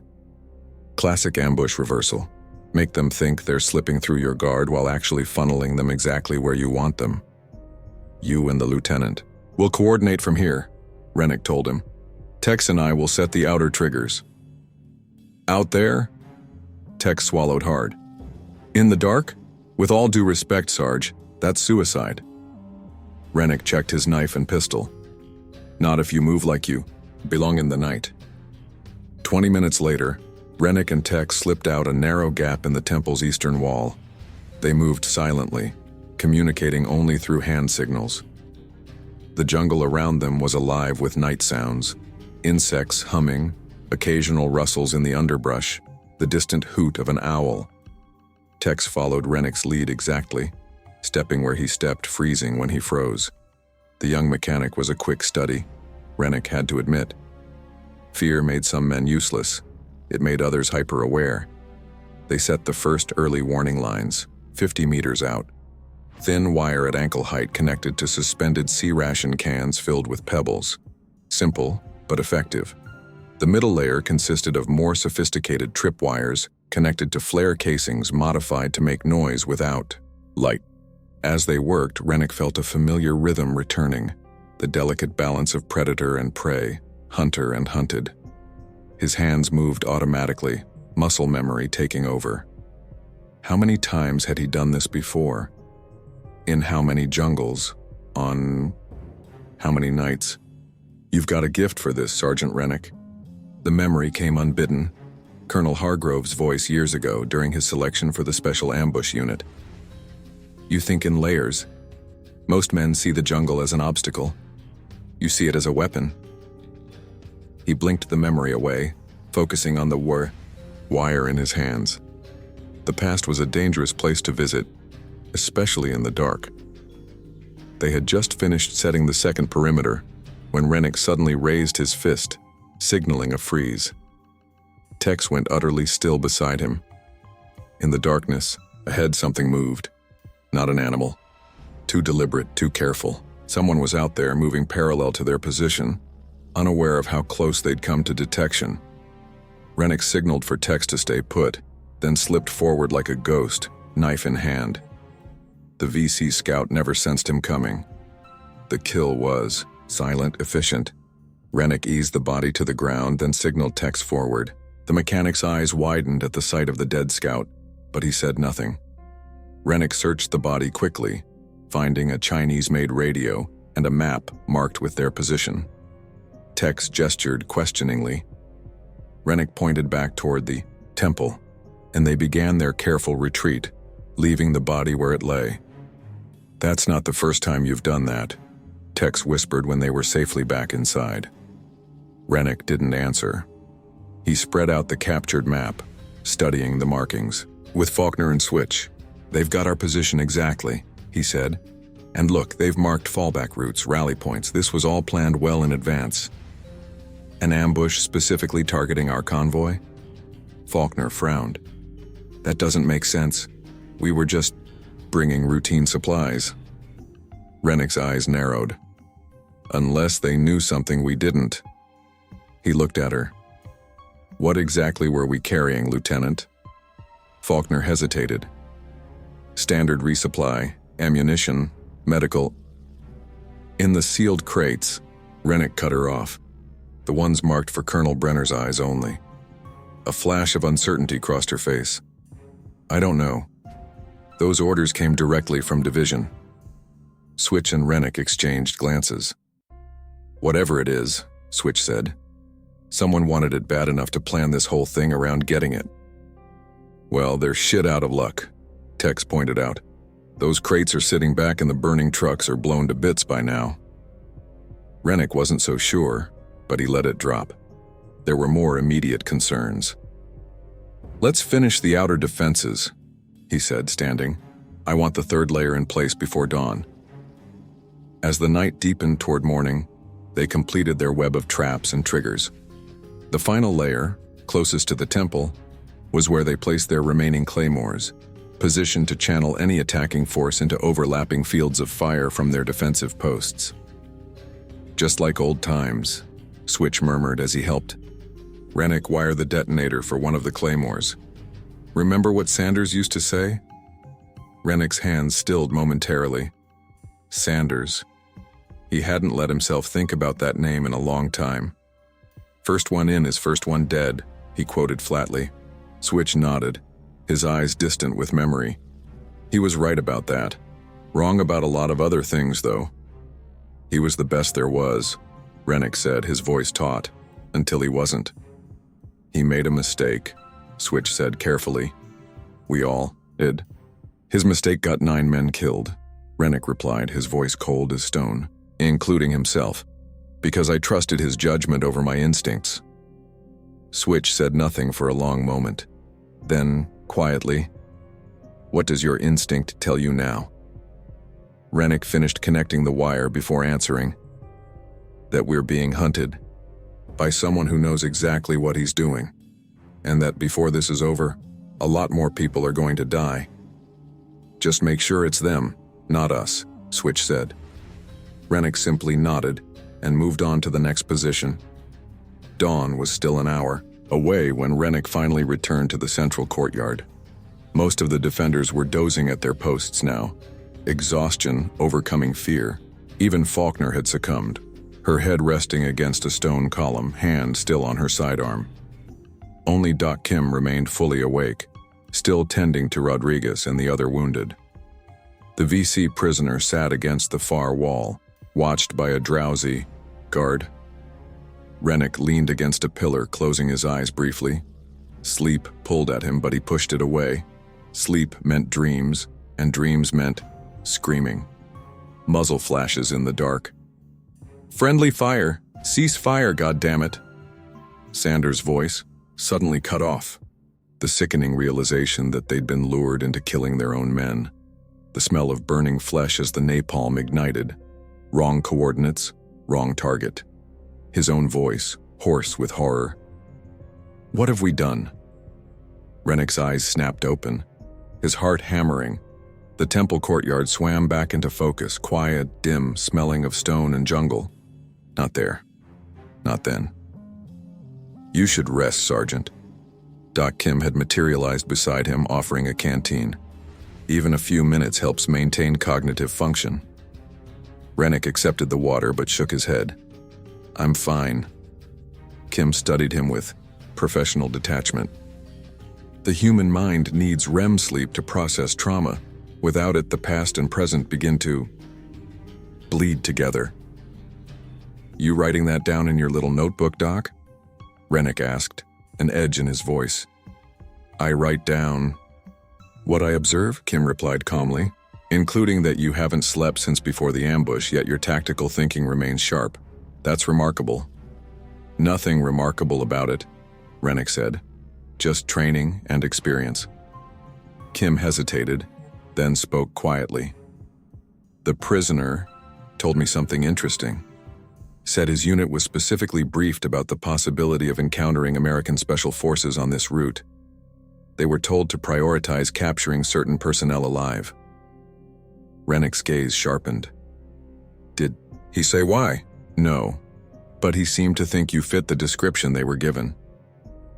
A: Classic ambush reversal. Make them think they're slipping through your guard while actually funneling them exactly where you want them. You and the lieutenant. We'll coordinate from here, Rennick told him. Tex and I will set the outer triggers. Out there? Tex swallowed hard. In the dark? With all due respect, Sarge, that's suicide. Rennick checked his knife and pistol. Not if you move like you belong in the night. 20 minutes later, Rennick and Tex slipped out a narrow gap in the temple's eastern wall. They moved silently, communicating only through hand signals. The jungle around them was alive with night sounds, insects humming, occasional rustles in the underbrush, the distant hoot of an owl. Tex followed Rennick's lead exactly, stepping where he stepped, freezing when he froze. The young mechanic was a quick study, Rennick had to admit. Fear made some men useless. It made others hyper-aware. They set the first early warning lines, 50 meters out. Thin wire at ankle height connected to suspended C-ration cans filled with pebbles. Simple, but effective. The middle layer consisted of more sophisticated tripwires connected to flare casings modified to make noise without light. As they worked, Rennick felt a familiar rhythm returning, the delicate balance of predator and prey, hunter and hunted. His hands moved automatically, muscle memory taking over. How many times had he done this before? In how many jungles? On how many nights? You've got a gift for this, Sergeant Rennick. The memory came unbidden. Colonel Hargrove's voice years ago during his selection for the Special Ambush Unit. You think in layers. Most men see the jungle as an obstacle. You see it as a weapon. He blinked the memory away, focusing on the wire in his hands. The past was a dangerous place to visit, especially in the dark. They had just finished setting the second perimeter when Rennick suddenly raised his fist, signaling a freeze. Tex went utterly still beside him. In the darkness, ahead something moved. Not an animal. Too deliberate, too careful. Someone was out there moving parallel to their position, unaware of how close they'd come to detection. Rennick signaled for Tex to stay put, then slipped forward like a ghost, knife in hand. The VC scout never sensed him coming. The kill was silent, efficient. Rennick eased the body to the ground, then signaled Tex forward. The mechanic's eyes widened at the sight of the dead scout, but he said nothing. Rennick searched the body quickly, finding a Chinese-made radio and a map marked with their position. Tex gestured questioningly. Rennick pointed back toward the temple, and they began their careful retreat, leaving the body where it lay. That's not the first time you've done that, Tex whispered when they were safely back inside. Rennick didn't answer. He spread out the captured map, studying the markings. With Faulkner and Switch, they've got our position exactly, he said. And look, they've marked fallback routes, rally points. This was all planned well in advance. An ambush specifically targeting our convoy? Faulkner frowned. That doesn't make sense. We were just bringing routine supplies. Rennick's eyes narrowed. Unless they knew something we didn't. He looked at her. What exactly were we carrying, Lieutenant? Faulkner hesitated. Standard resupply, ammunition, medical. In the sealed crates, Rennick cut her off. The ones marked for Colonel Brenner's eyes only. A flash of uncertainty crossed her face. I don't know. Those orders came directly from Division. Switch and Rennick exchanged glances. Whatever it is, Switch said. Someone wanted it bad enough to plan this whole thing around getting it. Well, they're shit out of luck, Tex pointed out. Those crates are sitting back in the burning trucks or blown to bits by now. Rennick wasn't so sure, but he let it drop. There were more immediate concerns. Let's finish the outer defenses, he said, standing. I want the third layer in place before dawn. As the night deepened toward morning, they completed their web of traps and triggers. The final layer, closest to the temple, was where they placed their remaining claymores, positioned to channel any attacking force into overlapping fields of fire from their defensive posts. "Just like old times," Switch murmured as he helped Rennick wire the detonator for one of the claymores. "Remember what Sanders used to say?" Rennick's hands stilled momentarily. Sanders. He hadn't let himself think about that name in a long time. "First one in is first one dead," he quoted flatly. Switch nodded, his eyes distant with memory. He was right about that. Wrong about a lot of other things, though. "He was the best there was," Rennick said, his voice taut, "until he wasn't." "He made a mistake," Switch said carefully. "We all did." "His mistake got 9 men killed," Rennick replied, his voice cold as stone, "including himself, because I trusted his judgment over my instincts." Switch said nothing for a long moment. Then, quietly, "What does your instinct tell you now?" Rennick finished connecting the wire before answering. "That we're being hunted by someone who knows exactly what he's doing, and that before this is over, a lot more people are going to die. Just make sure it's them, not us," Switch said. Rennick simply nodded and moved on to the next position. Dawn was still an hour away when Rennick finally returned to the central courtyard. Most of the defenders were dozing at their posts now, exhaustion overcoming fear. Even Faulkner had succumbed, her head resting against a stone column, hand still on her sidearm. Only Doc Kim remained fully awake, still tending to Rodriguez and the other wounded. The VC prisoner sat against the far wall, watched by a drowsy guard. Rennick leaned against a pillar, closing his eyes briefly. Sleep pulled at him, but he pushed it away. Sleep meant dreams, and dreams meant screaming. Muzzle flashes in the dark. "Friendly fire! Cease fire, goddammit!" Sanders' voice suddenly cut off. The sickening realization that they'd been lured into killing their own men. The smell of burning flesh as the napalm ignited. Wrong coordinates, wrong target. His own voice, hoarse with horror. "What have we done?" Rennick's eyes snapped open, his heart hammering. The temple courtyard swam back into focus, quiet, dim, smelling of stone and jungle. Not there. Not then. "You should rest, Sergeant." Doc Kim had materialized beside him, offering a canteen. Even a few minutes helps maintain cognitive function. Rennick accepted the water but shook his head. "I'm fine." Kim studied him with professional detachment. The human mind needs REM sleep to process trauma. Without it, the past and present begin to bleed together. "You writing that down in your little notebook, Doc?" Rennick asked, an edge in his voice. "I write down what I observe," Kim replied calmly, "including that you haven't slept since before the ambush, yet your tactical thinking remains sharp. That's remarkable." "Nothing remarkable about it," Rennick said. "Just training and experience." Kim hesitated, then spoke quietly. "The prisoner told me something interesting. Said his unit was specifically briefed about the possibility of encountering American Special Forces on this route. They were told to prioritize capturing certain personnel alive." Rennick's gaze sharpened. "Did he say why?" "No, but he seemed to think you fit the description they were given."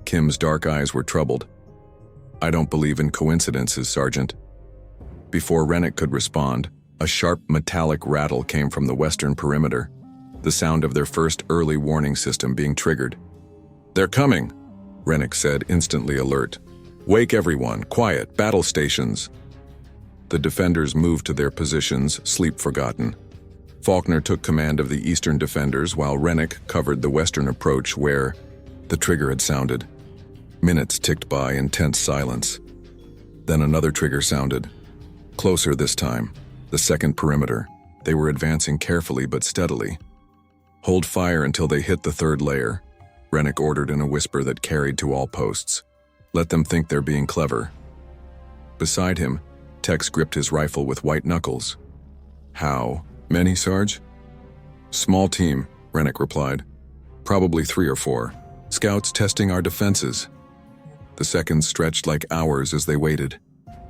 A: Kim's dark eyes were troubled. "I don't believe in coincidences, Sergeant." Before Rennick could respond, a sharp metallic rattle came from the western perimeter, the sound of their first early warning system being triggered. "They're coming," Rennick said, instantly alert. "Wake everyone, quiet, battle stations." The defenders moved to their positions, sleep forgotten. Faulkner took command of the eastern defenders while Rennick covered the western approach where the trigger had sounded. Minutes ticked by in tense silence. Then another trigger sounded. Closer this time, the second perimeter. They were advancing carefully but steadily. "Hold fire until they hit the third layer," Rennick ordered in a whisper that carried to all posts. "Let them think they're being clever." Beside him, Tex gripped his rifle with white knuckles. "How Many, Sarge? Small team, Rennick replied. Probably 3 or 4. Scouts testing our defenses. The seconds stretched like hours as they waited.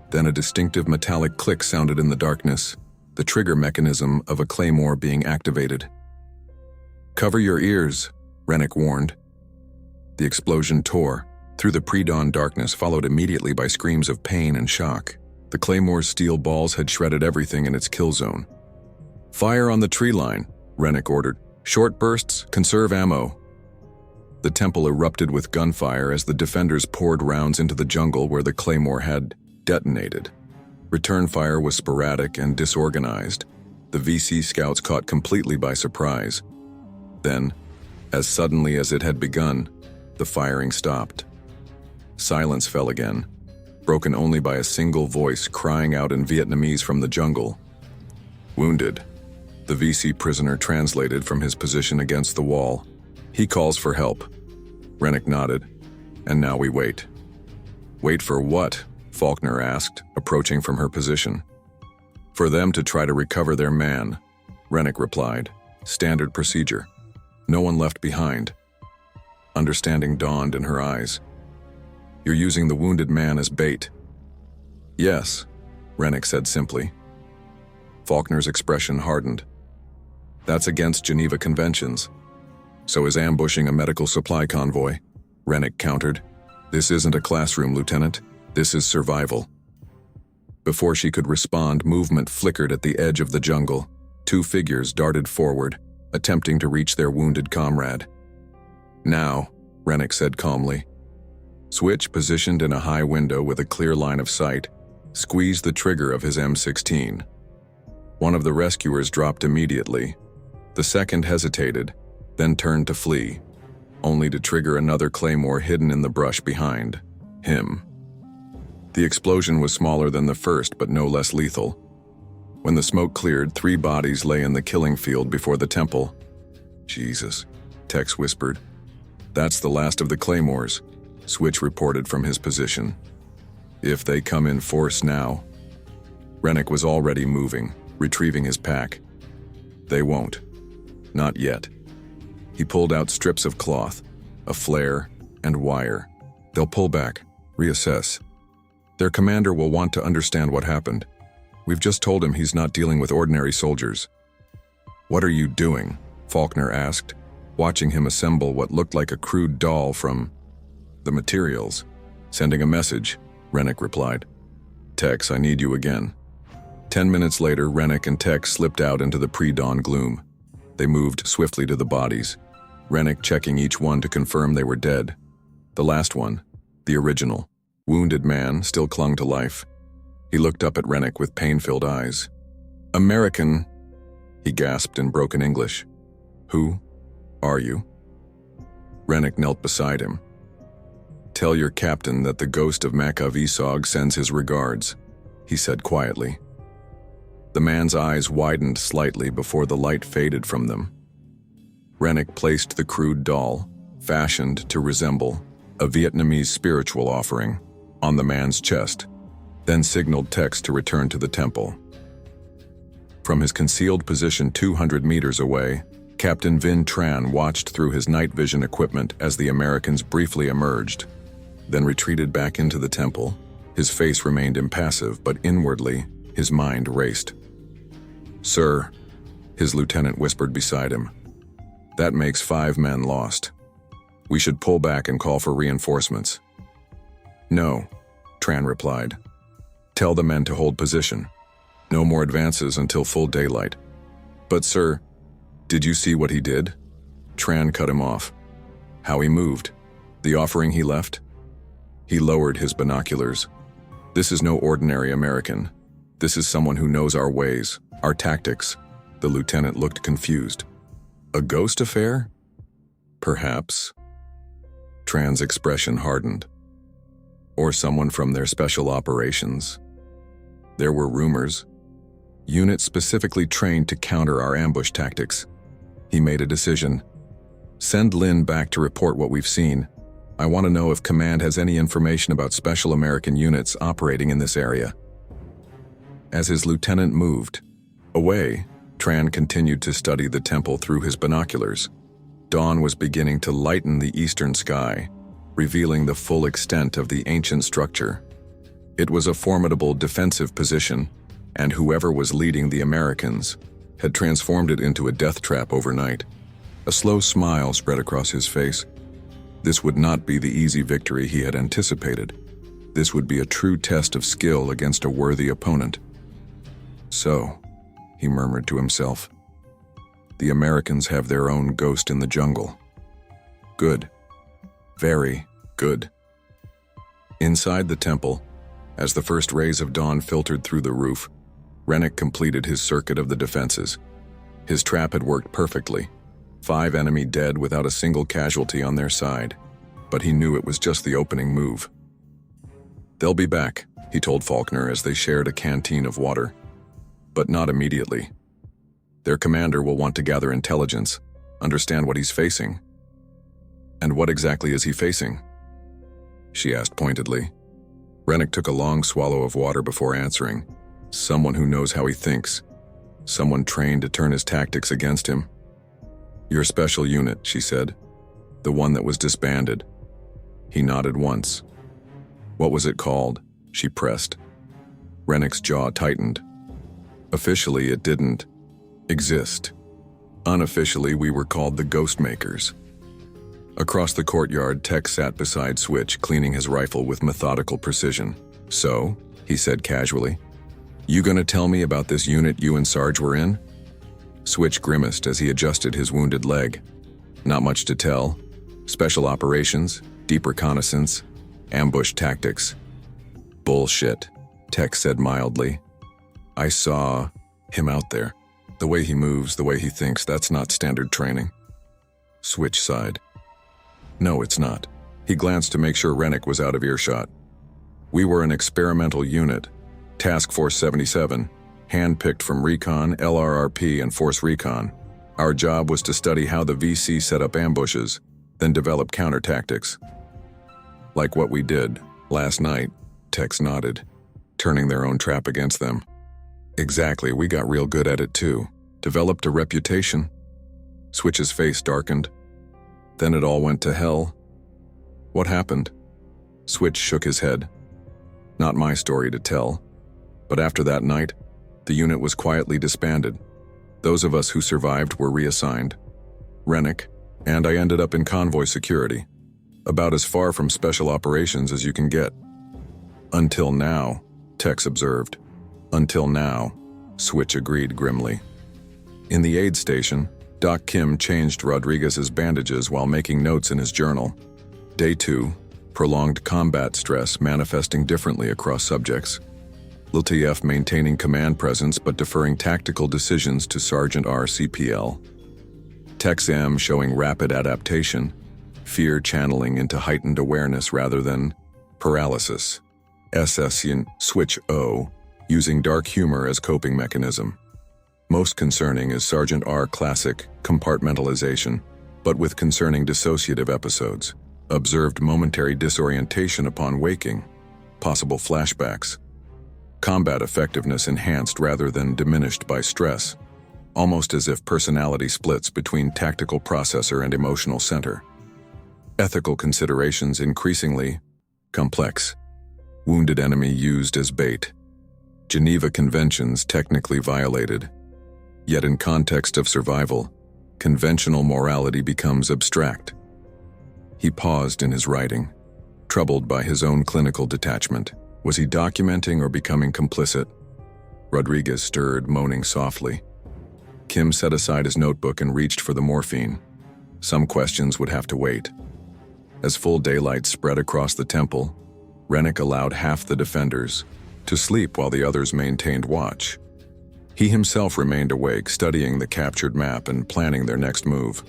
A: Then a distinctive metallic click sounded in the darkness, the trigger mechanism of a claymore being activated. Cover your ears, Rennick warned. The explosion tore through the pre-dawn darkness, followed immediately by screams of pain and shock. The claymore's steel balls had shredded everything in its kill zone. Fire on the tree line, Rennick ordered. Short bursts, conserve ammo. The temple erupted with gunfire as the defenders poured rounds into the jungle where the claymore had detonated. Return fire was sporadic and disorganized, the VC scouts caught completely by surprise. Then, as suddenly as it had begun, the firing stopped. Silence fell again, broken only by a single voice crying out in Vietnamese from the jungle. Wounded. The VC prisoner translated from his position against the wall. He calls for help. Rennick nodded. And now we wait. Wait for what? Faulkner asked, approaching from her position. For them to try to recover their man, Rennick replied. Standard procedure. No one left behind. Understanding dawned in her eyes. You're using the wounded man as bait. Yes, Rennick said simply. Faulkner's expression hardened. That's against Geneva Conventions. So is ambushing a medical supply convoy, Rennick countered. This isn't a classroom, Lieutenant. This is survival. Before she could respond, movement flickered at the edge of the jungle. 2 figures darted forward, attempting to reach their wounded comrade. Now, Rennick said calmly. Switch, positioned in a high window with a clear line of sight, squeezed the trigger of his M16. One of the rescuers dropped immediately. The second hesitated, then turned to flee, only to trigger another claymore hidden in the brush behind him. The explosion was smaller than the first, but no less lethal. When the smoke cleared, 3 bodies lay in the killing field before the temple. Jesus, Tex whispered. That's the last of the claymores, Switch reported from his position. If they come in force now. Rennick was already moving, retrieving his pack. They won't. Not yet. He pulled out strips of cloth, a flare, and wire. They'll pull back, reassess. Their commander will want to understand what happened. We've just told him he's not dealing with ordinary soldiers. What are you doing? Faulkner asked, watching him assemble what looked like a crude doll from the materials. Sending a message, Rennick replied. Tex, I need you again. 10 minutes later, Rennick and Tex slipped out into the pre-dawn gloom. They moved swiftly to the bodies, Rennick checking each one to confirm they were dead. The last one, the original, wounded man, still clung to life. He looked up at Rennick with pain-filled eyes. American, he gasped in broken English. Who are you? Rennick knelt beside him. Tell your captain that the ghost of MACV-SOG sends his regards, he said quietly. The man's eyes widened slightly before the light faded from them. Rennick placed the crude doll, fashioned to resemble a Vietnamese spiritual offering, on the man's chest, then signaled Tex to return to the temple. From his concealed position 200 meters away, Captain Vinh Tran watched through his night vision equipment as the Americans briefly emerged, then retreated back into the temple. His face remained impassive, but inwardly, his mind raced. Sir, his lieutenant whispered beside him. That makes 5 men lost. We should pull back and call for reinforcements. No, Tran replied. Tell the men to hold position. No more advances until full daylight. But sir, did you see what he did? Tran cut him off. How he moved. The offering he left? He lowered his binoculars. This is no ordinary American. This is someone who knows our ways, our tactics. The lieutenant looked confused. A ghost affair? Perhaps. Tran's expression hardened. Or someone from their special operations. There were rumors. Units specifically trained to counter our ambush tactics. He made a decision. Send Lin back to report what we've seen. I want to know if Command has any information about special American units operating in this area. As his lieutenant moved away, Tran continued to study the temple through his binoculars. Dawn was beginning to lighten the eastern sky, revealing the full extent of the ancient structure. It was a formidable defensive position, and whoever was leading the Americans had transformed it into a death trap overnight. A slow smile spread across his face. This would not be the easy victory he had anticipated. This would be a true test of skill against a worthy opponent. So, he murmured to himself, the Americans have their own ghost in the jungle. Good. Very good. Inside the temple, as the first rays of dawn filtered through the roof, Rennick completed his circuit of the defenses. His trap had worked perfectly. 5 enemy dead without a single casualty on their side, but he knew it was just the opening move. They'll be back, he told Faulkner as they shared a canteen of water. But not immediately. Their commander will want to gather intelligence, understand what he's facing. And what exactly is he facing? She asked pointedly. Rennick took a long swallow of water before answering. Someone who knows how he thinks. Someone trained to turn his tactics against him. Your special unit, she said. The one that was disbanded. He nodded once. What was it called? She pressed. Rennick's jaw tightened. Officially, it didn't exist. Unofficially, we were called the Ghost Makers. Across the courtyard, Tech sat beside Switch, cleaning his rifle with methodical precision. So, he said casually, you gonna tell me about this unit you and Sarge were in? Switch grimaced as he adjusted his wounded leg. Not much to tell. Special operations, deep reconnaissance, ambush tactics. Bullshit, Tech said mildly. I saw him out there. The way he moves, the way he thinks, that's not standard training. Switch sighed. No, it's not. He glanced to make sure Rennick was out of earshot. We were an experimental unit, Task Force 77, hand-picked from Recon, LRRP, and Force Recon. Our job was to study how the VC set up ambushes, then develop counter-tactics. Like what we did last night, Tex nodded, turning their own trap against them. Exactly, we got real good at it too. Developed a reputation. Switch's face darkened. Then it all went to hell. What happened? Switch shook his head. Not my story to tell. But after that night, the unit was quietly disbanded. Those of us who survived were reassigned. Rennick, and I ended up in convoy security. About as far from special operations as you can get. Until now, Tex observed. Until now, Switch agreed grimly. In the aid station, Doc Kim changed Rodriguez's bandages while making notes in his journal. Day 2, prolonged combat stress manifesting differently across subjects. LTF maintaining command presence but deferring tactical decisions to Sergeant R CPL. Tex M showing rapid adaptation, fear channeling into heightened awareness rather than paralysis. SS Switch O, using dark humor as coping mechanism. Most concerning is Sergeant R classic compartmentalization, but with concerning dissociative episodes. Observed momentary disorientation upon waking, possible flashbacks. Combat effectiveness enhanced rather than diminished by stress, almost as if personality splits between tactical processor and emotional center. Ethical considerations increasingly complex. Wounded enemy used as bait. Geneva Conventions technically violated. Yet in context of survival, conventional morality becomes abstract. He paused in his writing, troubled by his own clinical detachment. Was he documenting or becoming complicit? Rodriguez stirred, moaning softly. Kim set aside his notebook and reached for the morphine. Some questions would have to wait. As full daylight spread across the temple, Rennick allowed half the defenders to sleep while the others maintained watch. He himself remained awake, studying the captured map and planning their next move.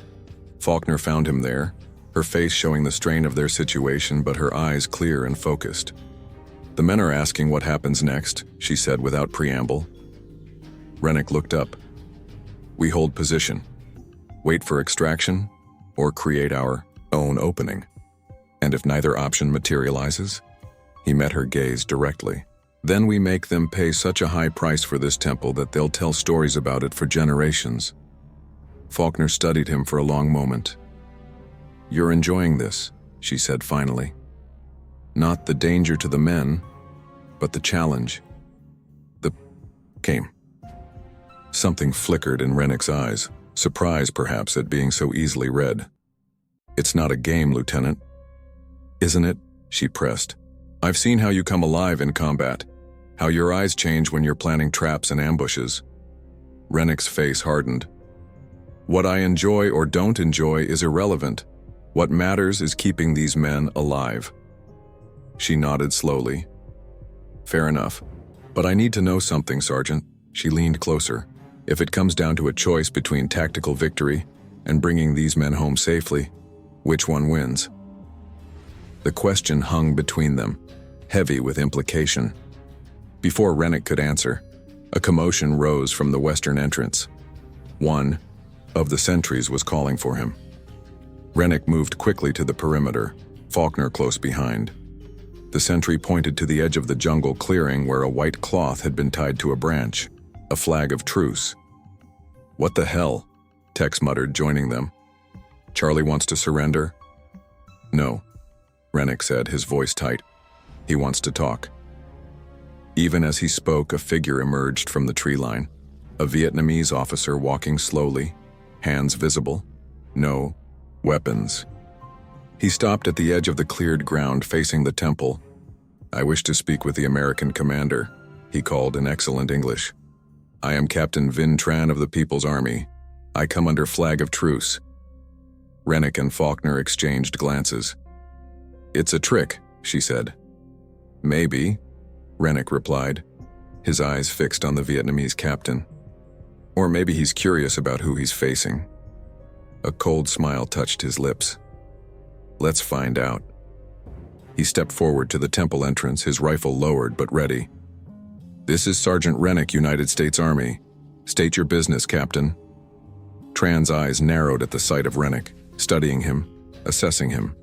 A: Faulkner found him there, her face showing the strain of their situation but her eyes clear and focused. The men are asking what happens next, she said without preamble. Rennick looked up. We hold position. Wait for extraction, or create our own opening. And if neither option materializes? He met her gaze directly. Then we make them pay such a high price for this temple that they'll tell stories about it for generations. Faulkner studied him for a long moment. "You're enjoying this," she said finally. "Not the danger to the men, but the challenge. The game." Something flickered in Rennick's eyes, surprise perhaps at being so easily read. "It's not a game, Lieutenant." "Isn't it?" she pressed. "I've seen how you come alive in combat, how your eyes change when you're planning traps and ambushes." Rennick's face hardened. "What I enjoy or don't enjoy is irrelevant. What matters is keeping these men alive." She nodded slowly. "Fair enough. But I need to know something, Sergeant." She leaned closer. "If it comes down to a choice between tactical victory and bringing these men home safely, which one wins?" The question hung between them, heavy with implication. Before Rennick could answer, a commotion rose from the western entrance. One of the sentries was calling for him. Rennick moved quickly to the perimeter, Faulkner close behind. The sentry pointed to the edge of the jungle clearing where a white cloth had been tied to a branch, a flag of truce. "What the hell?" Tex muttered, joining them. "Charlie wants to surrender?" "No," Rennick said, his voice tight. "He wants to talk." Even as he spoke, a figure emerged from the tree line, a Vietnamese officer walking slowly, hands visible, no weapons. He stopped at the edge of the cleared ground facing the temple. "I wish to speak with the American commander," he called in excellent English. "I am Captain Vinh Tran of the People's Army. I come under flag of truce." Rennick and Faulkner exchanged glances. "It's a trick," she said. "Maybe," Rennick replied, his eyes fixed on the Vietnamese captain. "Or maybe he's curious about who he's facing." A cold smile touched his lips. "Let's find out." He stepped forward to the temple entrance, his rifle lowered but ready. "This is Sergeant Rennick, United States Army. State your business, Captain." Tran's eyes narrowed at the sight of Rennick, studying him, assessing him.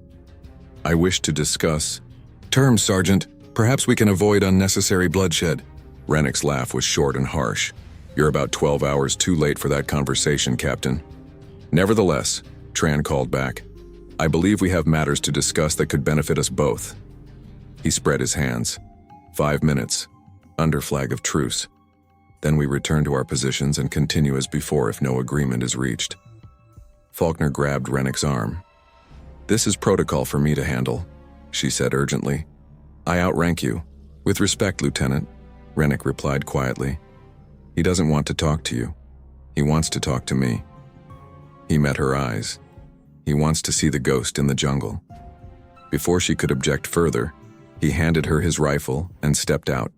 A: "I wish to discuss terms, Sergeant. Perhaps we can avoid unnecessary bloodshed." Rennick's laugh was short and harsh. "You're about 12 hours too late for that conversation, Captain." "Nevertheless," Tran called back, "I believe we have matters to discuss that could benefit us both." He spread his hands. 5 minutes, under flag of truce. Then we return to our positions and continue as before if no agreement is reached. Faulkner grabbed Rennick's arm. "This is protocol for me to handle," she said urgently. "I outrank you." "With respect, Lieutenant," Rennick replied quietly. "He doesn't want to talk to you. He wants to talk to me." He met her eyes. He wants to see the ghost in the jungle. Before she could object further, he handed her his rifle and stepped out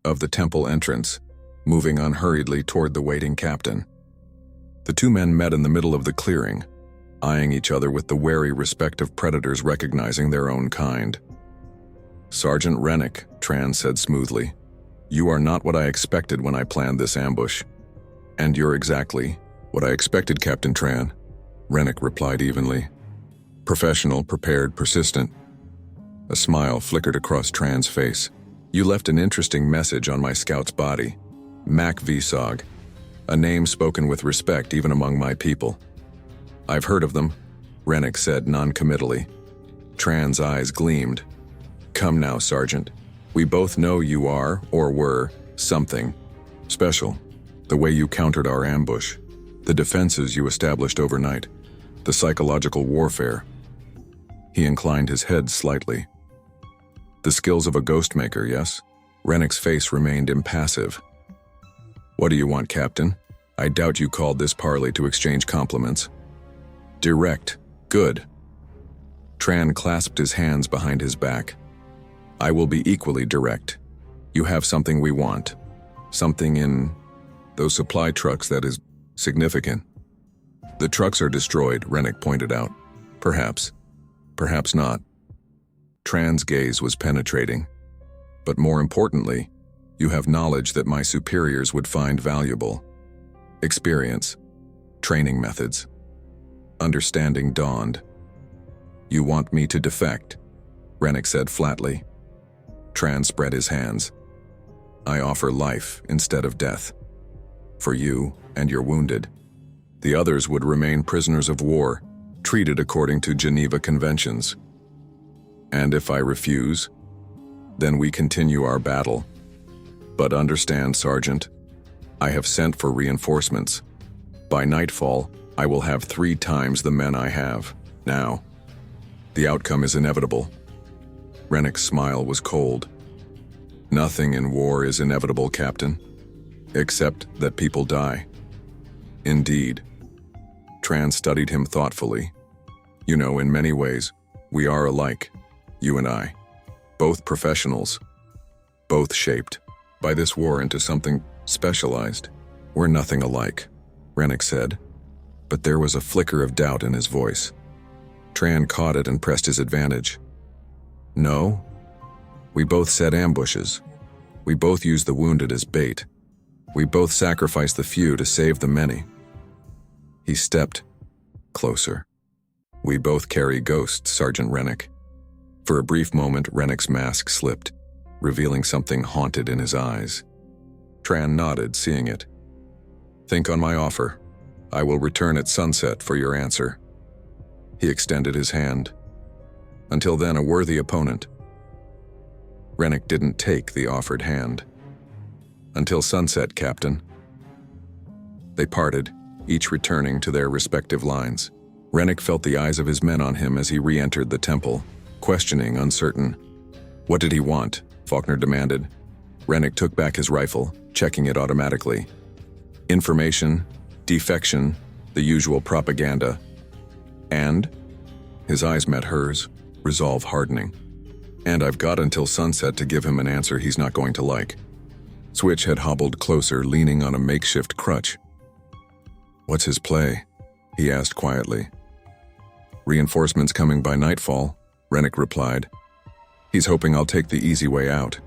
A: of the temple entrance, moving unhurriedly toward the waiting captain. The two men met in the middle of the clearing, eyeing each other with the wary respect of predators recognizing their own kind. "Sergeant Rennick," Tran said smoothly, "you are not what I expected when I planned this ambush." "And you're exactly what I expected, Captain Tran," Rennick replied evenly. "Professional, prepared, persistent." A smile flickered across Tran's face. "You left an interesting message on my scout's body. MACV-SOG, a name spoken with respect even among my people." "I've heard of them," Rennick said non-committally. Tran's eyes gleamed. "Come now, Sergeant. We both know you are, or were, something special. The way you countered our ambush, the defenses you established overnight, the psychological warfare." He inclined his head slightly. "The skills of a ghost maker, yes?" Rennick's face remained impassive. "What do you want, Captain? I doubt you called this parley to exchange compliments." "Direct. Good." Tran clasped his hands behind his back. "I will be equally direct. You have something we want. Something in those supply trucks that is significant." "The trucks are destroyed," Rennick pointed out. "Perhaps. Perhaps not." Tran's gaze was penetrating. "But more importantly, you have knowledge that my superiors would find valuable. Experience. Training methods. Understanding dawned." "You want me to defect," Rennick said flatly. Tran spread his hands. I offer life instead of death. For you and your wounded. The others would remain prisoners of war, treated according to Geneva Conventions. And if I refuse, then we continue our battle. But understand, Sergeant, I have sent for reinforcements. By nightfall, I will have 3 times the men I have now. The outcome is inevitable. Rennick's smile was cold. Nothing in war is inevitable, Captain, except that people die. Indeed. Tran studied him thoughtfully. You know, in many ways, we are alike, you and I. Both professionals. Both shaped by this war into something specialized. We're nothing alike, Rennick said, but there was a flicker of doubt in his voice. Tran caught it and pressed his advantage. No, we both set ambushes. We both use the wounded as bait. We both sacrifice the few to save the many. He stepped closer. We both carry ghosts, Sergeant Rennick. For a brief moment, Rennick's mask slipped, revealing something haunted in his eyes. Tran nodded, seeing it. Think on my offer. I will return at sunset for your answer. He extended his hand. Until then, a worthy opponent. Rennick didn't take the offered hand. Until sunset, Captain. They parted, each returning to their respective lines. Rennick felt the eyes of his men on him as he re-entered the temple, questioning, uncertain. What did he want? Faulkner demanded. Rennick took back his rifle, checking it automatically. Information, defection, the usual propaganda. And? His eyes met hers, resolve hardening. And I've got until sunset to give him an answer he's not going to like. Switch had hobbled closer, leaning on a makeshift crutch. What's his play? He asked quietly. Reinforcements coming by nightfall, Rennick replied. He's hoping I'll take the easy way out.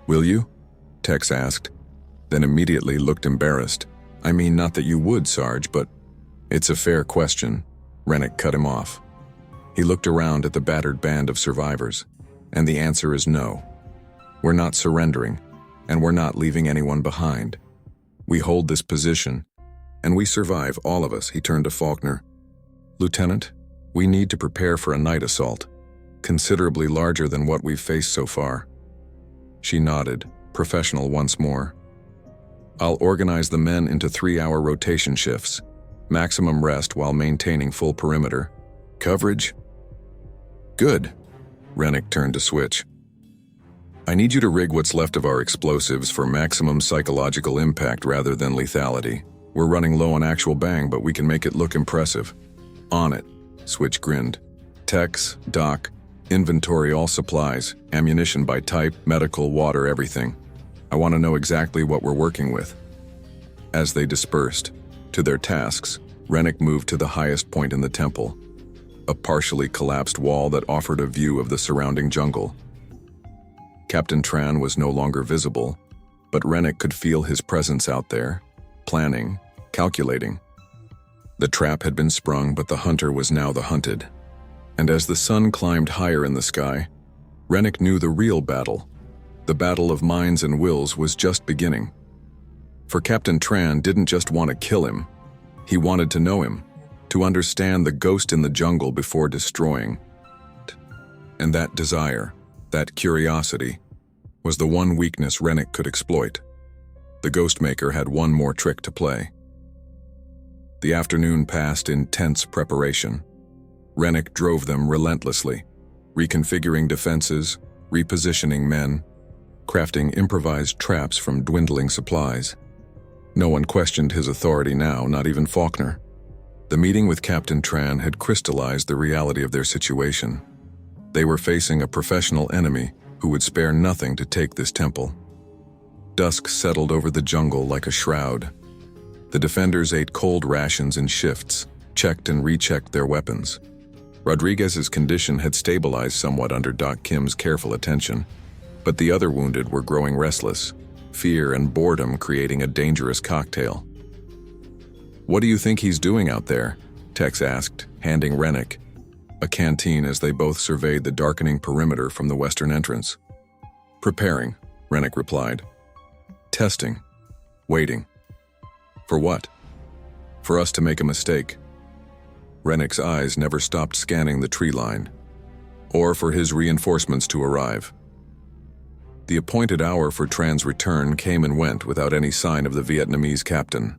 A: Will you? Tex asked, then immediately looked embarrassed. I mean, not that you would, Sarge, but it's a fair question. Rennick cut him off. He looked around at the battered band of survivors, and the answer is no. We're not surrendering, and we're not leaving anyone behind. We hold this position, and we survive, all of us. He turned to Faulkner. Lieutenant, we need to prepare for a night assault, considerably larger than what we've faced so far. She nodded, professional once more. I'll organize the men into 3-hour rotation shifts, maximum rest while maintaining full perimeter. Coverage? Good. Rennick turned to Switch. I need you to rig what's left of our explosives for maximum psychological impact rather than lethality. We're running low on actual bang, but we can make it look impressive. On it, Switch grinned. Techs, doc, inventory all supplies, ammunition by type, medical, water, everything. I want to know exactly what we're working with. As they dispersed to their tasks, Rennick moved to the highest point in the temple, a partially collapsed wall that offered a view of the surrounding jungle. Captain Tran was no longer visible, but Rennick could feel his presence out there, planning, calculating. The trap had been sprung, but the hunter was now the hunted. And as the sun climbed higher in the sky, Rennick knew the real battle. The battle of minds and wills was just beginning. For Captain Tran didn't just want to kill him, he wanted to know him, to understand the ghost in the jungle before destroying. And that desire, that curiosity, was the one weakness Rennick could exploit. The Ghostmaker had one more trick to play. The afternoon passed in tense preparation. Rennick drove them relentlessly, reconfiguring defenses, repositioning men, crafting improvised traps from dwindling supplies. No one questioned his authority now, not even Faulkner. The meeting with Captain Tran had crystallized the reality of their situation. They were facing a professional enemy who would spare nothing to take this temple. Dusk settled over the jungle like a shroud. The defenders ate cold rations in shifts, checked and rechecked their weapons. Rodriguez's condition had stabilized somewhat under Doc Kim's careful attention, but the other wounded were growing restless, fear and boredom creating a dangerous cocktail. What do you think he's doing out there? Tex asked, handing Rennick a canteen as they both surveyed the darkening perimeter from the western entrance. Preparing, Rennick replied. Testing. Waiting. For what? For us to make a mistake. Rennick's eyes never stopped scanning the tree line, or for his reinforcements to arrive. The appointed hour for Tran's return came and went without any sign of the Vietnamese captain.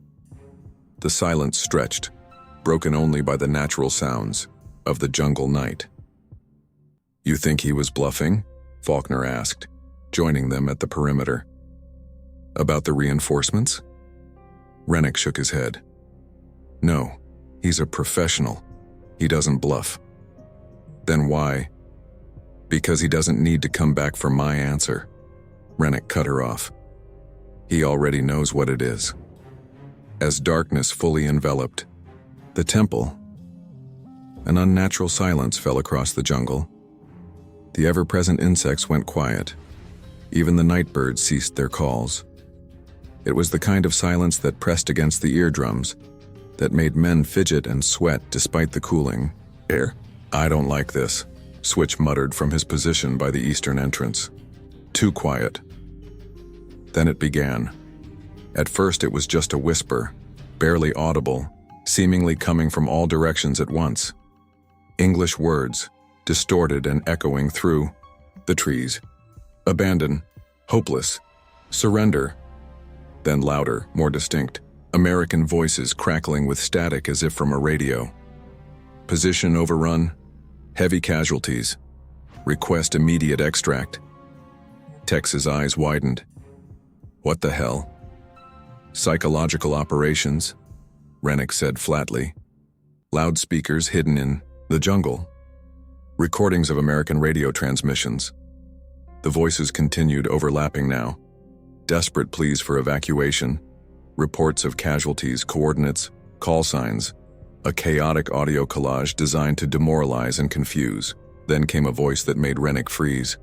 A: The silence stretched, broken only by the natural sounds of the jungle night. "You think he was bluffing?" Faulkner asked, joining them at the perimeter. "About the reinforcements?" Rennick shook his head. "No, he's a professional. He doesn't bluff." "Then why?" "Because he doesn't need to come back for my answer." Rennick cut her off. "He already knows what it is." As darkness fully enveloped the temple, an unnatural silence fell across the jungle. The ever-present insects went quiet. Even the night birds ceased their calls. It was the kind of silence that pressed against the eardrums, that made men fidget and sweat despite the cooling air. "I don't like this," Switch muttered from his position by the eastern entrance. "Too quiet." Then it began. At first it was just a whisper, barely audible, seemingly coming from all directions at once. English words, distorted and echoing through the trees. "Abandon, hopeless, surrender." Then louder, more distinct, American voices crackling with static as if from a radio. "Position overrun, heavy casualties, request immediate extract." Tex's eyes widened. "What the hell?" "Psychological operations," Rennick said flatly. "Loudspeakers hidden in the jungle. Recordings of American radio transmissions." The voices continued, overlapping now. Desperate pleas for evacuation, reports of casualties, coordinates, call signs, a chaotic audio collage designed to demoralize and confuse. Then came a voice that made Rennick freeze.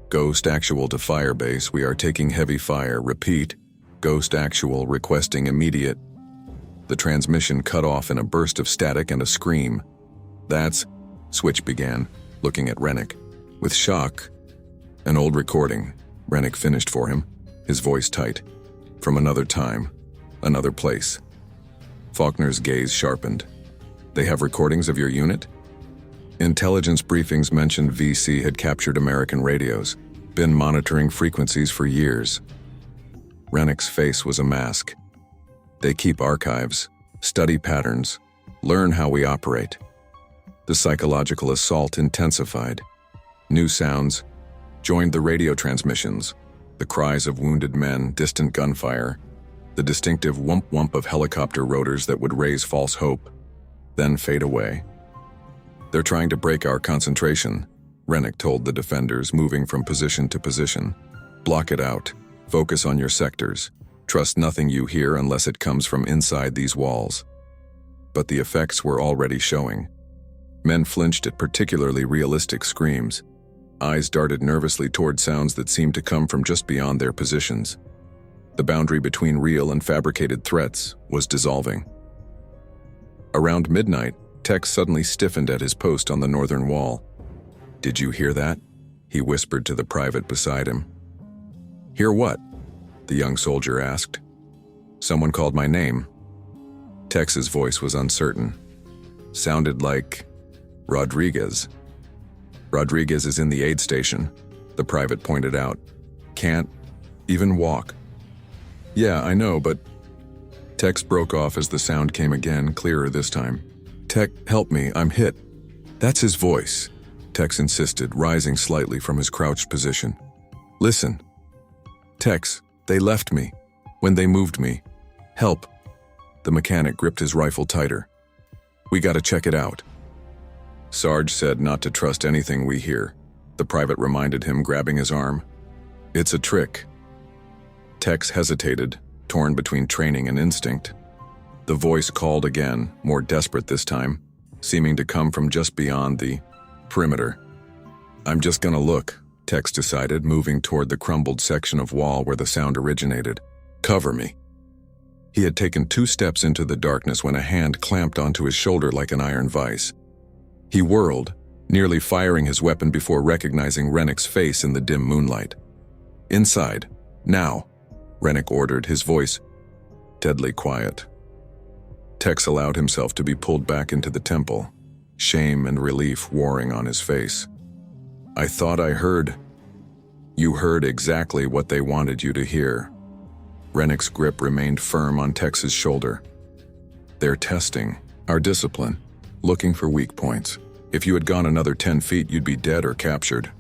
A: "Ghost Actual to Firebase, we are taking heavy fire. Repeat. Ghost Actual requesting immediate." The transmission cut off in a burst of static and a scream. "That's," Switch began, looking at Rennick. With shock. "An old recording," Rennick finished for him, his voice tight. "From another time, another place." Faulkner's gaze sharpened. "They have recordings of your unit?" Intelligence briefings mentioned VC had captured American radios, been monitoring frequencies for years. Rennick's face was a mask. "They keep archives, study patterns, learn how we operate." The psychological assault intensified. New sounds joined the radio transmissions, the cries of wounded men, distant gunfire, the distinctive whump-whump of helicopter rotors that would raise false hope, then fade away. "They're trying to break our concentration," Rennick told the defenders, moving from position to position. "Block it out. Focus on your sectors. Trust nothing you hear unless it comes from inside these walls." But the effects were already showing. Men flinched at particularly realistic screams. Eyes darted nervously toward sounds that seemed to come from just beyond their positions. The boundary between real and fabricated threats was dissolving. Around midnight, Tex suddenly stiffened at his post on the northern wall. "Did you hear that?" he whispered to the private beside him. "Hear what?" the young soldier asked. "Someone called my name." Tex's voice was uncertain. "Sounded like Rodriguez." "Rodriguez is in the aid station," the private pointed out. "Can't even walk." "Yeah, I know, but..." Tex broke off as the sound came again, clearer this time. "Tech, help me, I'm hit." "That's his voice," Tex insisted, rising slightly from his crouched position. "Listen. Tex, they left me. When they moved me. Help." The mechanic gripped his rifle tighter. "We gotta check it out." "Sarge said not to trust anything we hear," the private reminded him, grabbing his arm. "It's a trick." Tex hesitated, torn between training and instinct. The voice called again, more desperate this time, seeming to come from just beyond the perimeter. "I'm just gonna look," Tex decided, moving toward the crumbled section of wall where the sound originated. "Cover me." He had taken 2 steps into the darkness when a hand clamped onto his shoulder like an iron vise. He whirled, nearly firing his weapon before recognizing Rennick's face in the dim moonlight. "Inside, now." Rennick ordered, his voice deadly quiet. Tex allowed himself to be pulled back into the temple, shame and relief warring on his face. I thought I heard. You heard exactly what they wanted you to hear. Rennick's grip remained firm on Tex's shoulder. They're testing our discipline, looking for weak points. If you had gone another 10 feet, you'd be dead or captured.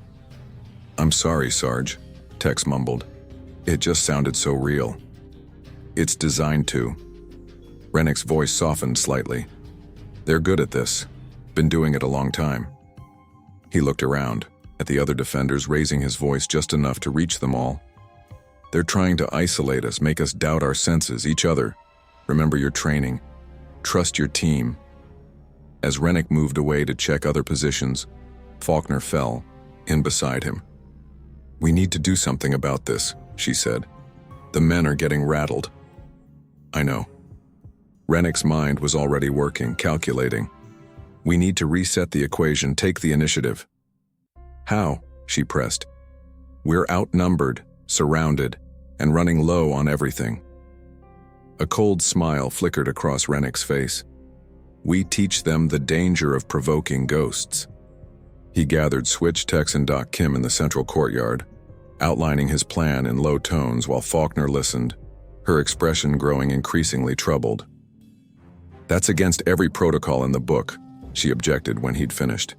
A: I'm sorry, Sarge, Tex mumbled. It just sounded so real. It's designed to. Rennick's voice softened slightly. They're good at this. Been doing it a long time. He looked around, at the other defenders, raising his voice just enough to reach them all. They're trying to isolate us, make us doubt our senses, each other. Remember your training. Trust your team. As Rennick moved away to check other positions, Faulkner fell, in beside him. We need to do something about this, she said. The men are getting rattled. I know. Rennick's mind was already working, calculating. We need to reset the equation, take the initiative. How? She pressed. We're outnumbered, surrounded, and running low on everything. A cold smile flickered across Rennick's face. We teach them the danger of provoking ghosts. He gathered Switch, Tex, and Doc Kim in the central courtyard, outlining his plan in low tones while Faulkner listened, her expression growing increasingly troubled. That's against every protocol in the book, she objected when he'd finished.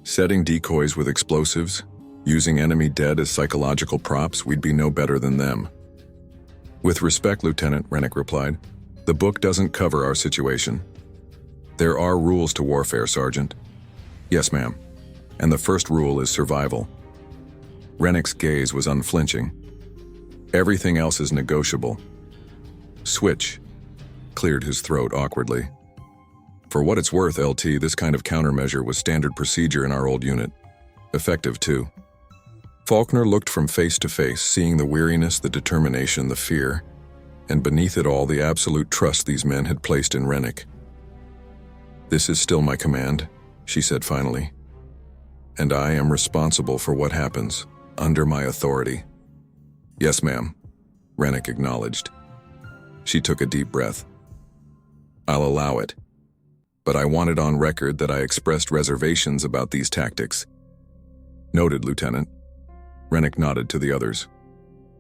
A: Setting decoys with explosives, using enemy dead as psychological props, we'd be no better than them. With respect, Lieutenant, Rennick replied, the book doesn't cover our situation. There are rules to warfare, Sergeant. Yes, ma'am. And the first rule is survival. Rennick's gaze was unflinching. Everything else is negotiable. Switch cleared his throat awkwardly. For what it's worth, LT, this kind of countermeasure was standard procedure in our old unit. Effective, too. Faulkner looked from face to face, seeing the weariness, the determination, the fear, and beneath it all the absolute trust these men had placed in Rennick. This is still my command, she said finally. And I am responsible for what happens, under my authority. Yes, ma'am, Rennick acknowledged. She took a deep breath. I'll allow it. But I want it on record that I expressed reservations about these tactics. Noted, Lieutenant. Rennick nodded to the others.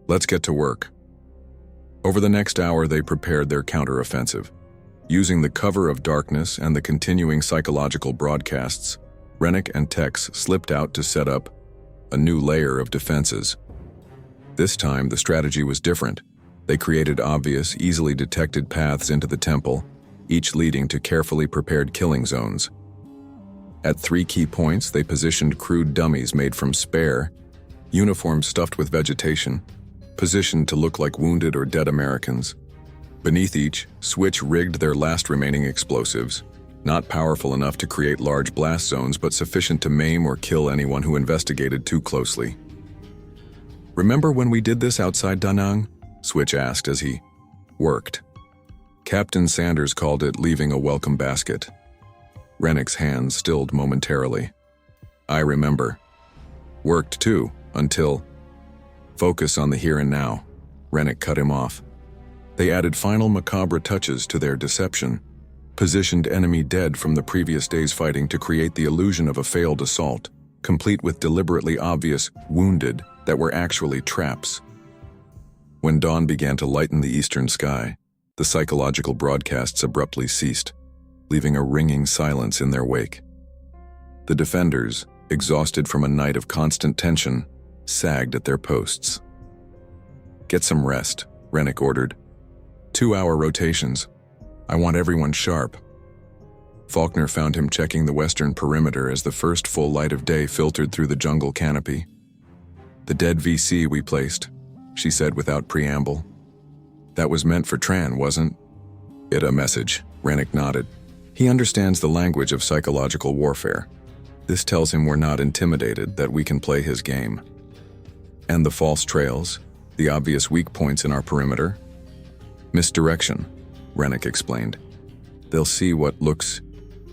A: Let's get to work. Over the next hour, they prepared their counteroffensive. Using the cover of darkness and the continuing psychological broadcasts, Rennick and Tex slipped out to set up a new layer of defenses. This time, the strategy was different. They created obvious, easily detected paths into the temple, each leading to carefully prepared killing zones. At 3 key points, they positioned crude dummies made from spare, uniforms stuffed with vegetation, positioned to look like wounded or dead Americans. Beneath each, Switch rigged their last remaining explosives, not powerful enough to create large blast zones but sufficient to maim or kill anyone who investigated too closely. Remember when we did this outside Da Nang? Switch asked as he worked. Captain Sanders called it leaving a welcome basket. Rennick's hands stilled momentarily. I remember. Worked too, until... Focus on the here and now. Rennick cut him off. They added final macabre touches to their deception, positioned enemy dead from the previous day's fighting to create the illusion of a failed assault, complete with deliberately obvious wounded that were actually traps. When dawn began to lighten the eastern sky, the psychological broadcasts abruptly ceased, leaving a ringing silence in their wake. The defenders, exhausted from a night of constant tension, sagged at their posts. Get some rest, Rennick ordered. 2-hour rotations. I want everyone sharp. Faulkner found him checking the western perimeter as the first full light of day filtered through the jungle canopy. The dead VC we placed, she said without preamble. That was meant for Tran, wasn't it? A message, Rennick nodded. He understands the language of psychological warfare. This tells him we're not intimidated, that we can play his game. And the false trails, the obvious weak points in our perimeter? Misdirection, Rennick explained. They'll see what looks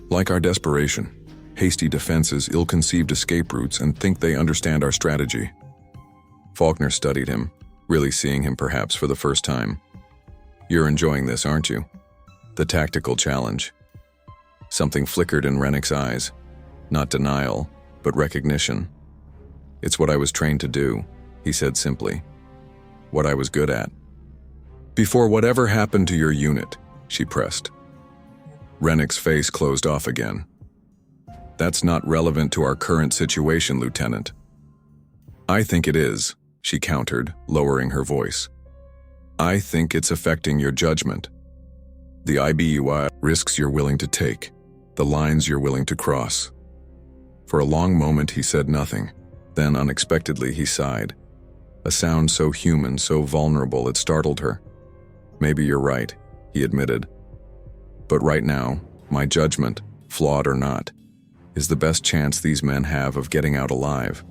A: like our desperation, hasty defenses, ill-conceived escape routes, and think they understand our strategy. Faulkner studied him, really seeing him perhaps for the first time. "You're enjoying this, aren't you?" The tactical challenge. Something flickered in Rennick's eyes. Not denial, but recognition. "It's what I was trained to do," he said simply. "What I was good at." "Before whatever happened to your unit," she pressed. Rennick's face closed off again. "That's not relevant to our current situation, Lieutenant." "I think it is," she countered, lowering her voice. "I think it's affecting your judgment. The IBUI risks you're willing to take, the lines you're willing to cross." For a long moment he said nothing. Then unexpectedly he sighed. A sound so human, so vulnerable it startled her. "Maybe you're right," he admitted. "But right now, my judgment, flawed or not, is the best chance these men have of getting out alive."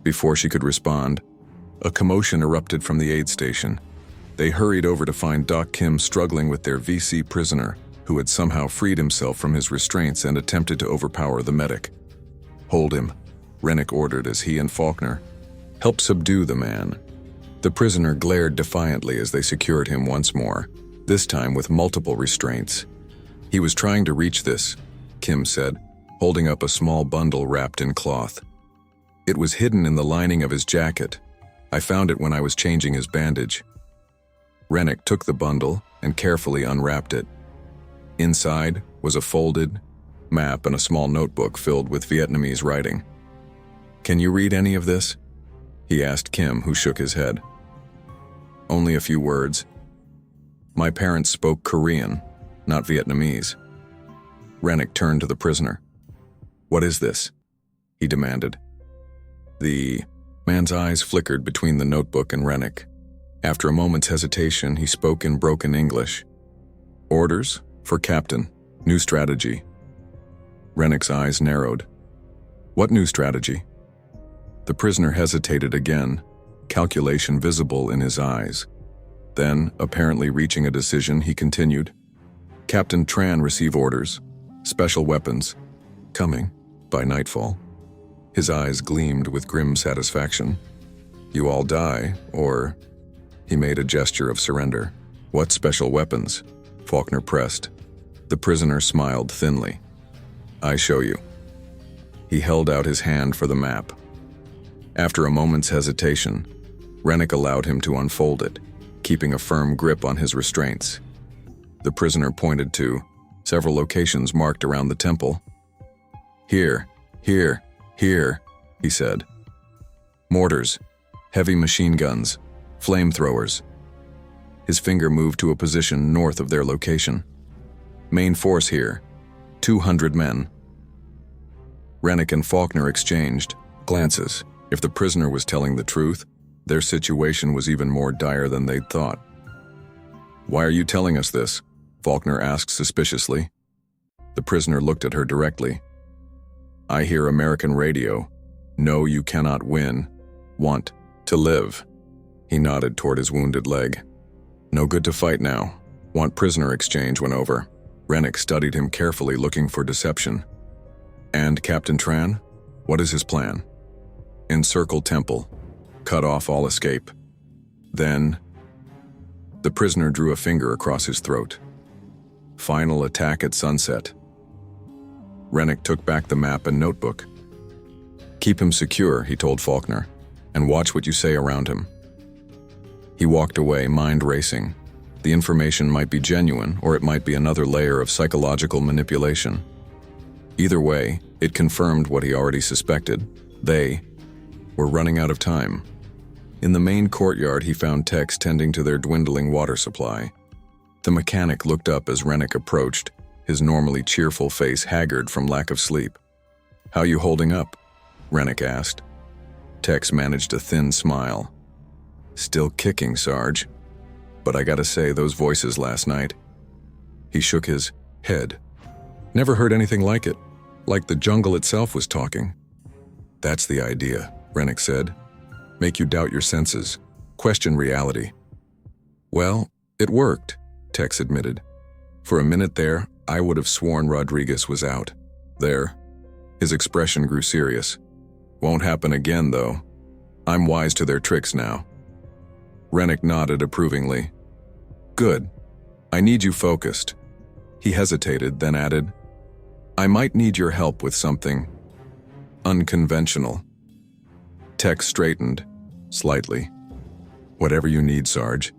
A: Before she could respond, a commotion erupted from the aid station. They hurried over to find Doc Kim struggling with their VC prisoner, who had somehow freed himself from his restraints and attempted to overpower the medic. "Hold him," Rennick ordered as he and Faulkner helped subdue the man. The prisoner glared defiantly as they secured him once more, this time with multiple restraints. "He was trying to reach this," Kim said, holding up a small bundle wrapped in cloth. "It was hidden in the lining of his jacket. I found it when I was changing his bandage." Rennick took the bundle and carefully unwrapped it. Inside was a folded map and a small notebook filled with Vietnamese writing. "Can you read any of this?" he asked Kim, who shook his head. "Only a few words. My parents spoke Korean, not Vietnamese." Rennick turned to the prisoner. "What is this?" he demanded. The man's eyes flickered between the notebook and Rennick. After a moment's hesitation, he spoke in broken English. "Orders for Captain. New strategy." Rennick's eyes narrowed. "What new strategy?" The prisoner hesitated again, calculation visible in his eyes. Then, apparently reaching a decision, he continued. "Captain Tran receive orders. Special weapons. Coming by nightfall." His eyes gleamed with grim satisfaction. "You all die, or..." He made a gesture of surrender. "What special weapons?" Faulkner pressed. The prisoner smiled thinly. "I show you." He held out his hand for the map. After a moment's hesitation, Rennick allowed him to unfold it, keeping a firm grip on his restraints. The prisoner pointed to several locations marked around the temple. "Here, here, here," he said. "Mortars, heavy machine guns, flamethrowers." His finger moved to a position north of their location. "Main force here, 200 men." Rennick and Faulkner exchanged glances. If the prisoner was telling the truth, their situation was even more dire than they'd thought. "Why are you telling us this?" Faulkner asked suspiciously. The prisoner looked at her directly. "I hear American radio. No, you cannot win. Want to live." He nodded toward his wounded leg. "No good to fight now. Want prisoner exchange when over." Rennick studied him carefully, looking for deception. "And Captain Tran? What is his plan?" "Encircle temple. Cut off all escape. Then..." The prisoner drew a finger across his throat. "Final attack at sunset." Rennick took back the map and notebook. "Keep him secure," he told Faulkner, "and watch what you say around him." He walked away, mind racing. The information might be genuine, or it might be another layer of psychological manipulation. Either way, it confirmed what he already suspected. They were running out of time. In the main courtyard, he found techs tending to their dwindling water supply. The mechanic looked up as Rennick approached, his normally cheerful face haggard from lack of sleep. "How you holding up?" Rennick asked. Tex managed a thin smile. "Still kicking, Sarge. But I gotta say, those voices last night..." He shook his head. "Never heard anything like it. Like the jungle itself was talking." "That's the idea," Rennick said. "Make you doubt your senses. Question reality." "Well, it worked," Tex admitted. "For a minute there, I would have sworn Rodriguez was out. There." His expression grew serious. "Won't happen again, though. I'm wise to their tricks now." Rennick nodded approvingly. Good. I need you focused. He hesitated, then added, I might need your help with something unconventional. Tech straightened, slightly. Whatever you need, Sarge.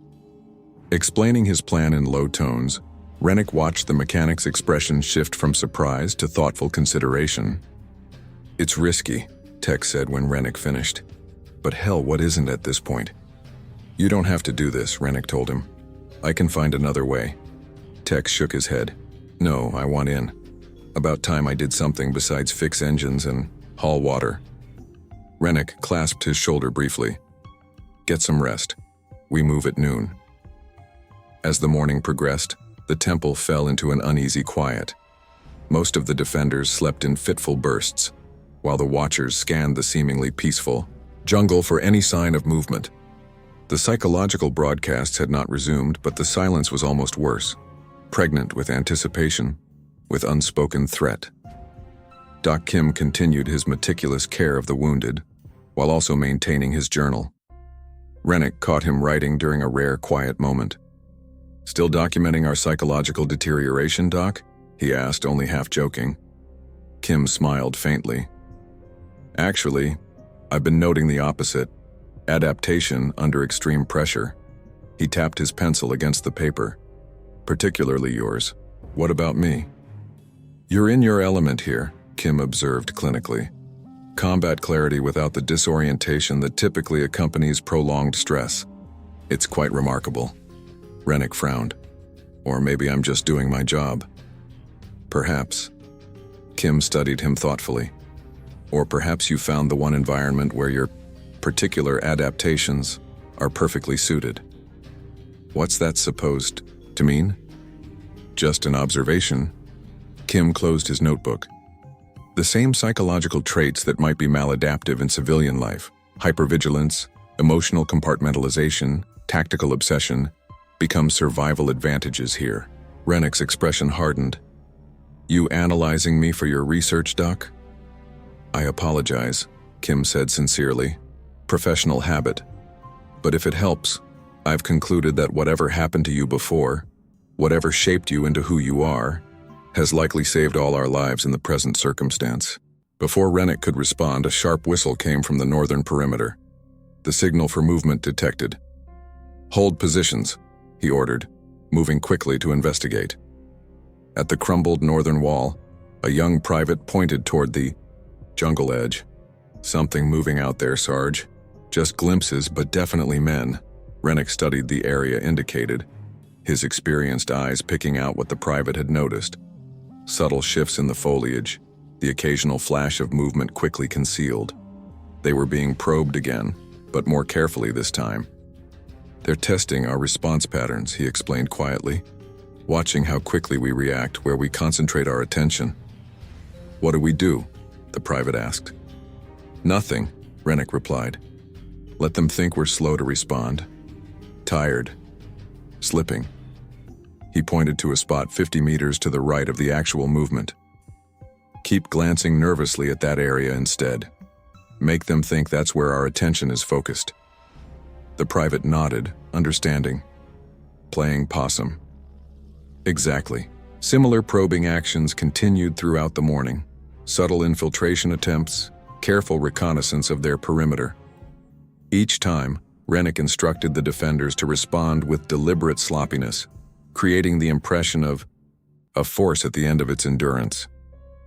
A: Explaining his plan in low tones, Rennick watched the mechanic's expression shift from surprise to thoughtful consideration. It's risky, Tech said when Rennick finished. But hell, what isn't at this point? You don't have to do this, Rennick told him. I can find another way. Tech shook his head. No, I want in. About time I did something besides fix engines and haul water. Rennick clasped his shoulder briefly. Get some rest. We move at noon. As the morning progressed, the temple fell into an uneasy quiet. Most of the defenders slept in fitful bursts, while the watchers scanned the seemingly peaceful jungle for any sign of movement. The psychological broadcasts had not resumed, but the silence was almost worse, pregnant with anticipation, with unspoken threat. Doc Kim continued his meticulous care of the wounded, while also maintaining his journal. Rennick caught him writing during a rare quiet moment. Still documenting our psychological deterioration, Doc? He asked, only half joking. Kim smiled faintly. Actually, I've been noting the opposite. Adaptation under extreme pressure. He tapped his pencil against the paper. Particularly yours. What about me? You're in your element here, Kim observed clinically. Combat clarity without the disorientation that typically accompanies prolonged stress. It's quite remarkable. Rennick frowned. Or maybe I'm just doing my job. Perhaps. Kim studied him thoughtfully. Or perhaps you found the one environment where your particular adaptations are perfectly suited. What's that supposed to mean? Just an observation. Kim closed his notebook. The same psychological traits that might be maladaptive in civilian life, hypervigilance, emotional compartmentalization, tactical obsession, become survival advantages here. Rennick's expression hardened. You analyzing me for your research, Doc? I apologize, Kim said sincerely. Professional habit. But if it helps, I've concluded that whatever happened to you before, whatever shaped you into who you are, has likely saved all our lives in the present circumstance. Before Rennick could respond, a sharp whistle came from the northern perimeter. The signal for movement detected. Hold positions, he ordered, moving quickly to investigate. At the crumbled northern wall, a young private pointed toward the jungle edge. Something moving out there, Sarge. Just glimpses, but definitely men. Rennick studied the area indicated, his experienced eyes picking out what the private had noticed. Subtle shifts in the foliage, the occasional flash of movement quickly concealed. They were being probed again, but more carefully this time. They're testing our response patterns, he explained quietly, watching how quickly we react, where we concentrate our attention. What do? The private asked. Nothing, Rennick replied. Let them think we're slow to respond. Tired. Slipping. He pointed to a spot 50 meters to the right of the actual movement. Keep glancing nervously at that area instead. Make them think that's where our attention is focused. The private nodded, understanding. Playing possum. Exactly. Similar probing actions continued throughout the morning. Subtle infiltration attempts, careful reconnaissance of their perimeter. Each time, Rennick instructed the defenders to respond with deliberate sloppiness, creating the impression of a force at the end of its endurance.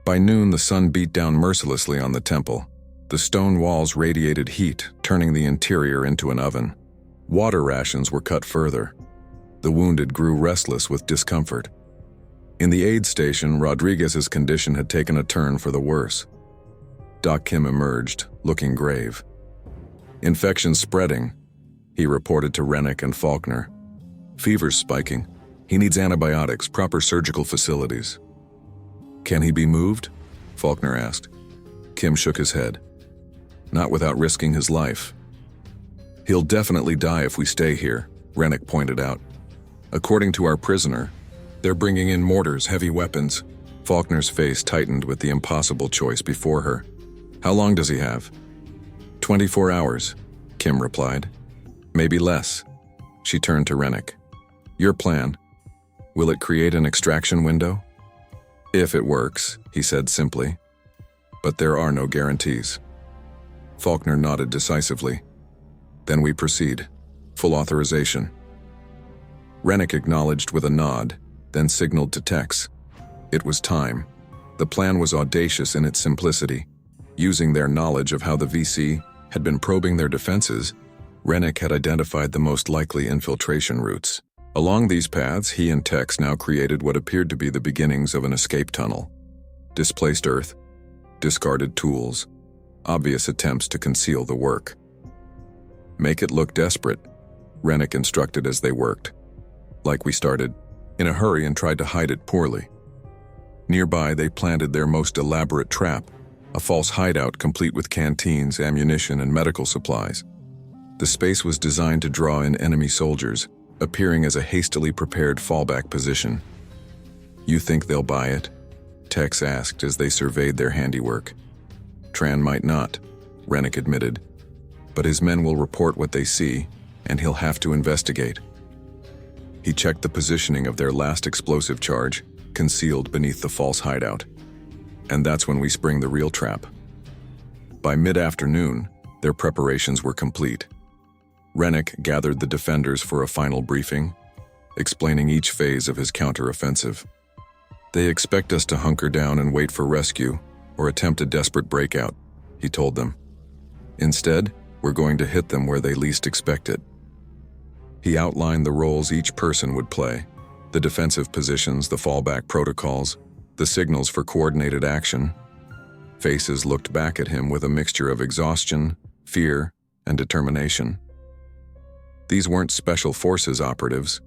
A: By noon, the sun beat down mercilessly on the temple. The stone walls radiated heat, turning the interior into an oven. Water rations were cut further. The wounded grew restless with discomfort. In the aid station, Rodriguez's condition had taken a turn for the worse. Doc Kim emerged, looking grave. Infection spreading, he reported to Rennick and Faulkner. Fever's spiking. He needs antibiotics, proper surgical facilities. Can he be moved? Faulkner asked. Kim shook his head. Not without risking his life. He'll definitely die if we stay here, Rennick pointed out. According to our prisoner, they're bringing in mortars, heavy weapons. Faulkner's face tightened with the impossible choice before her. How long does he have? 24 hours, Kim replied. Maybe less, She turned to Rennick. Your plan? Will it create an extraction window? If it works, he said simply. But there are no guarantees. Faulkner nodded decisively. Then we proceed. Full authorization. Rennick acknowledged with a nod, then signaled to Tex. It was time. The plan was audacious in its simplicity. Using their knowledge of how the VC had been probing their defenses, Rennick had identified the most likely infiltration routes. Along these paths, he and Tex now created what appeared to be the beginnings of an escape tunnel. Displaced earth, discarded tools, obvious attempts to conceal the work. Make it look desperate, Rennick instructed as they worked. Like we started, in a hurry and tried to hide it poorly. Nearby, they planted their most elaborate trap, a false hideout complete with canteens, ammunition, and medical supplies. The space was designed to draw in enemy soldiers, appearing as a hastily prepared fallback position. You think they'll buy it? Tex asked as they surveyed their handiwork. Tran might not, Rennick admitted, but his men will report what they see, and he'll have to investigate. He checked the positioning of their last explosive charge, concealed beneath the false hideout. And that's when we spring the real trap. By mid-afternoon, their preparations were complete. Rennick gathered the defenders for a final briefing, explaining each phase of his counteroffensive. They expect us to hunker down and wait for rescue or attempt a desperate breakout, he told them. Instead, we're going to hit them where they least expect it. He outlined the roles each person would play, the defensive positions, the fallback protocols, the signals for coordinated action. Faces looked back at him with a mixture of exhaustion, fear, and determination. These weren't special forces operatives.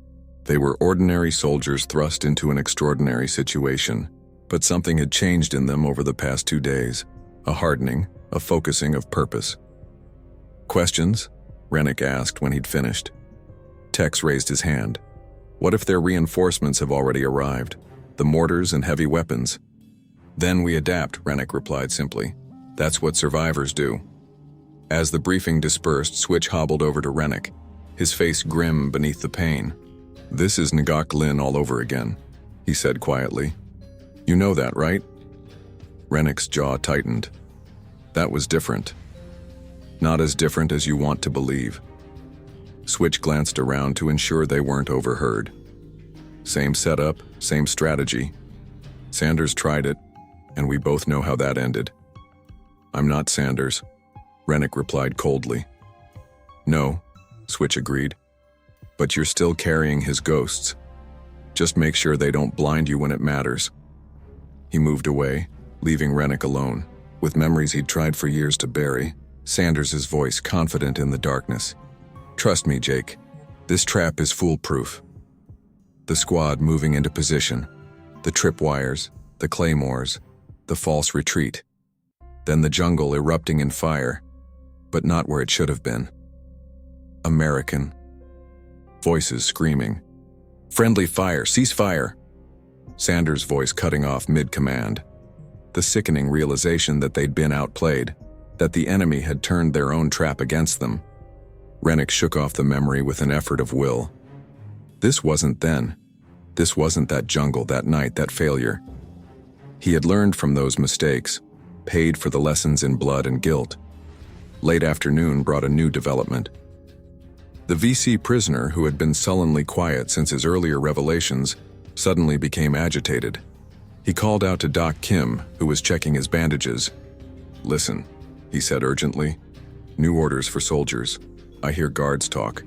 A: They were ordinary soldiers thrust into an extraordinary situation, but something had changed in them over the past 2 days, a hardening, a focusing of purpose. Questions? Rennick asked when he'd finished. Tex raised his hand. What if their reinforcements have already arrived? The mortars and heavy weapons? Then we adapt, Rennick replied simply. That's what survivors do. As the briefing dispersed, Switch hobbled over to Rennick, his face grim beneath the pain. This is Ngok Lin all over again, he said quietly. You know that, right? Rennick's jaw tightened. That was different. Not as different as you want to believe. Switch glanced around to ensure they weren't overheard. Same setup, same strategy. Sanders tried it, and we both know how that ended. I'm not Sanders, Rennick replied coldly. No, Switch agreed. But you're still carrying his ghosts. Just make sure they don't blind you when it matters. He moved away, leaving Rennick alone, with memories he'd tried for years to bury, Sanders' voice confident in the darkness. Trust me, Jake. This trap is foolproof. The squad moving into position. The tripwires, the claymores, the false retreat. Then the jungle erupting in fire, but not where it should have been. American. Voices screaming. Friendly fire, cease fire. Sanders' voice cutting off mid-command. The sickening realization that they'd been outplayed, that the enemy had turned their own trap against them. Rennick shook off the memory with an effort of will. This wasn't then. This wasn't that jungle, that night, that failure. He had learned from those mistakes, paid for the lessons in blood and guilt. Late afternoon brought a new development. The VC prisoner, who had been sullenly quiet since his earlier revelations, suddenly became agitated. He called out to Doc Kim, who was checking his bandages. Listen, he said urgently. New orders for soldiers. I hear guards talk.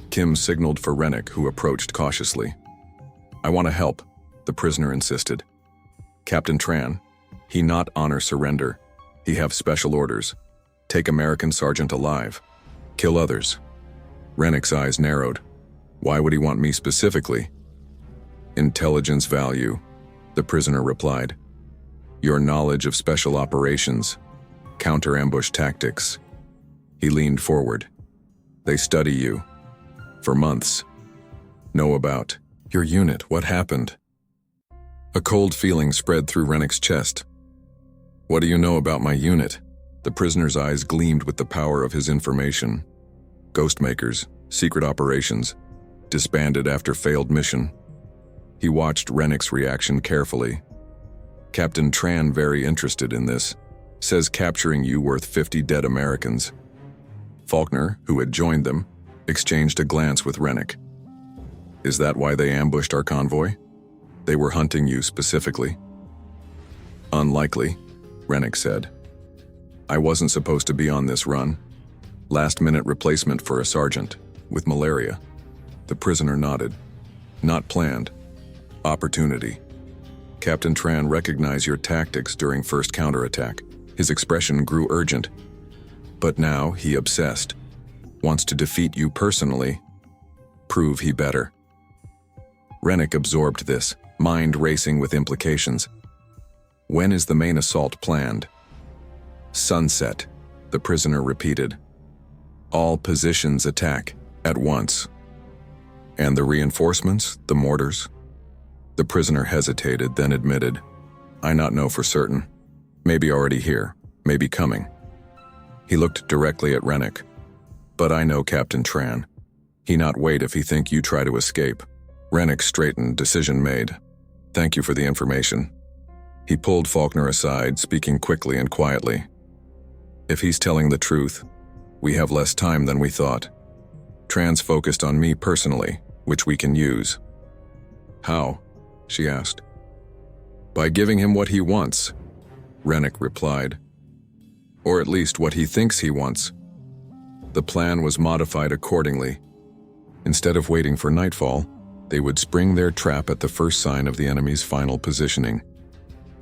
A: Kim signaled for Rennick, who approached cautiously. I want to help, the prisoner insisted. Captain Tran, he not honor surrender. He have special orders. Take American sergeant alive. Kill others. Rennick's eyes narrowed. Why would he want me specifically? Intelligence value, the prisoner replied. Your knowledge of special operations, counter-ambush tactics. He leaned forward. They study you. For months. Know about your unit, what happened? A cold feeling spread through Rennick's chest. What do you know about my unit? The prisoner's eyes gleamed with the power of his information. Ghostmakers, Secret operations. Disbanded after failed mission. He watched Rennick's reaction carefully. Captain Tran very interested in this. Says capturing you worth 50 dead Americans. Faulkner, who had joined them, exchanged a glance with Rennick. Is that why they ambushed our convoy? They were hunting you specifically. Unlikely, Rennick said. I wasn't supposed to be on this run. Last-minute replacement for a sergeant, with malaria. The prisoner nodded. Not planned. Opportunity. Captain Tran recognized your tactics during first counterattack. His expression grew urgent. But now he obsessed. Wants to defeat you personally. Prove he better. Rennick absorbed this, mind racing with implications. When is the main assault planned? Sunset, the prisoner repeated. All positions attack, at once. And the reinforcements, the mortars? The prisoner hesitated, then admitted, I not know for certain. Maybe already here, maybe coming. He looked directly at Rennick. But I know Captain Tran. He not wait if he think you try to escape. Rennick straightened, decision made. Thank you for the information. He pulled Faulkner aside, speaking quickly and quietly. If he's telling the truth, we have less time than we thought. Tran's focused on me personally, which we can use. How? She asked. By giving him what he wants, Rennick replied. Or at least what he thinks he wants. The plan was modified accordingly. Instead of waiting for nightfall, they would spring their trap at the first sign of the enemy's final positioning.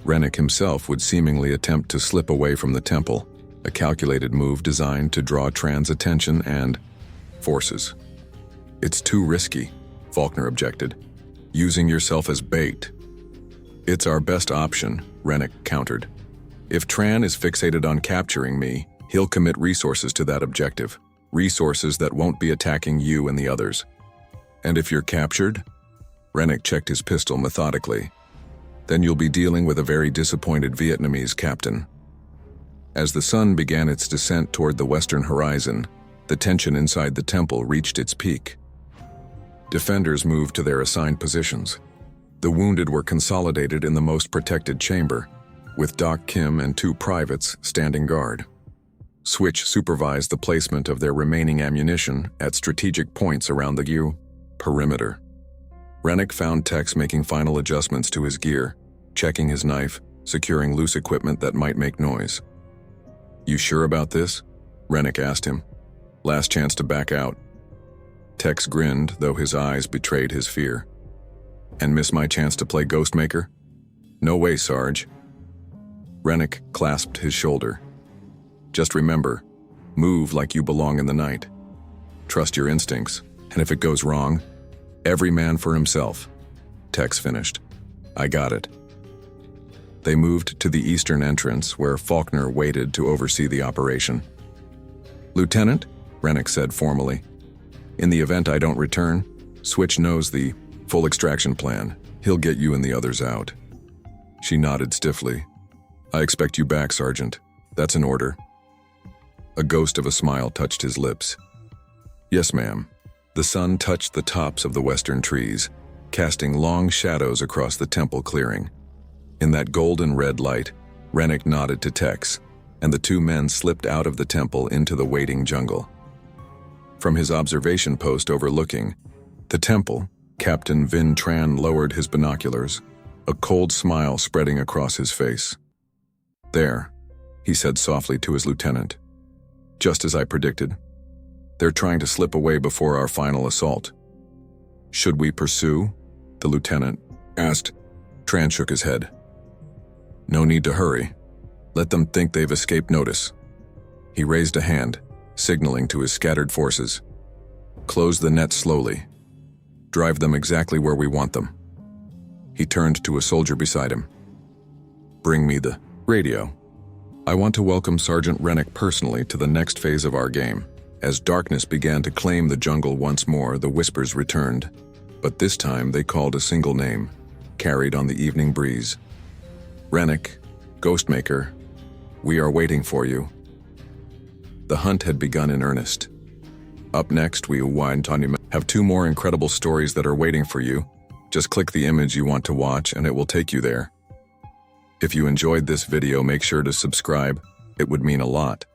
A: Rennick himself would seemingly attempt to slip away from the temple, a calculated move designed to draw Tran's attention and forces. It's too risky, Faulkner objected. Using yourself as bait. It's our best option, Rennick countered. If Tran is fixated on capturing me, he'll commit resources to that objective. Resources that won't be attacking you and the others. And if you're captured? Rennick checked his pistol methodically. Then you'll be dealing with a very disappointed Vietnamese captain. As the sun began its descent toward the western horizon, the tension inside the temple reached its peak. Defenders moved to their assigned positions. The wounded were consolidated in the most protected chamber, with Doc Kim and 2 privates standing guard. Switch supervised the placement of their remaining ammunition at strategic points around the U perimeter. Rennick found Tex making final adjustments to his gear, checking his knife, securing loose equipment that might make noise. You sure about this? Rennick asked him. Last chance to back out. Tex grinned, though his eyes betrayed his fear. And miss my chance to play Ghostmaker? No way, Sarge. Rennick clasped his shoulder. Just remember, move like you belong in the night. Trust your instincts, and if it goes wrong, every man for himself. Tex finished. I got it. They moved to the eastern entrance, where Faulkner waited to oversee the operation. Lieutenant, Rennick said formally, in the event I don't return, Switch knows the full extraction plan. He'll get you and the others out. She nodded stiffly. I expect you back, Sergeant. That's an order. A ghost of a smile touched his lips. Yes, ma'am. The sun touched the tops of the western trees, casting long shadows across the temple clearing. In that golden red light, Rennick nodded to Tex, and the 2 men slipped out of the temple into the waiting jungle. From his observation post overlooking the temple, Captain Vin Tran lowered his binoculars, a cold smile spreading across his face. There, he said softly to his lieutenant. Just as I predicted. They're trying to slip away before our final assault. Should we pursue? The lieutenant asked. Tran shook his head. No need to hurry. Let them think they've escaped notice. He raised a hand, signaling to his scattered forces. Close the net slowly. Drive them exactly where we want them. He turned to a soldier beside him. Bring me the radio. I want to welcome Sergeant Rennick personally to the next phase of our game. As darkness began to claim the jungle once more, the whispers returned. But this time they called a single name, carried on the evening breeze. Rennick, Ghostmaker, we are waiting for you. The hunt had begun in earnest. Up next, we have 2 more incredible stories that are waiting for you. Just click the image you want to watch and it will take you there. If you enjoyed this video, make sure to subscribe. It would mean a lot.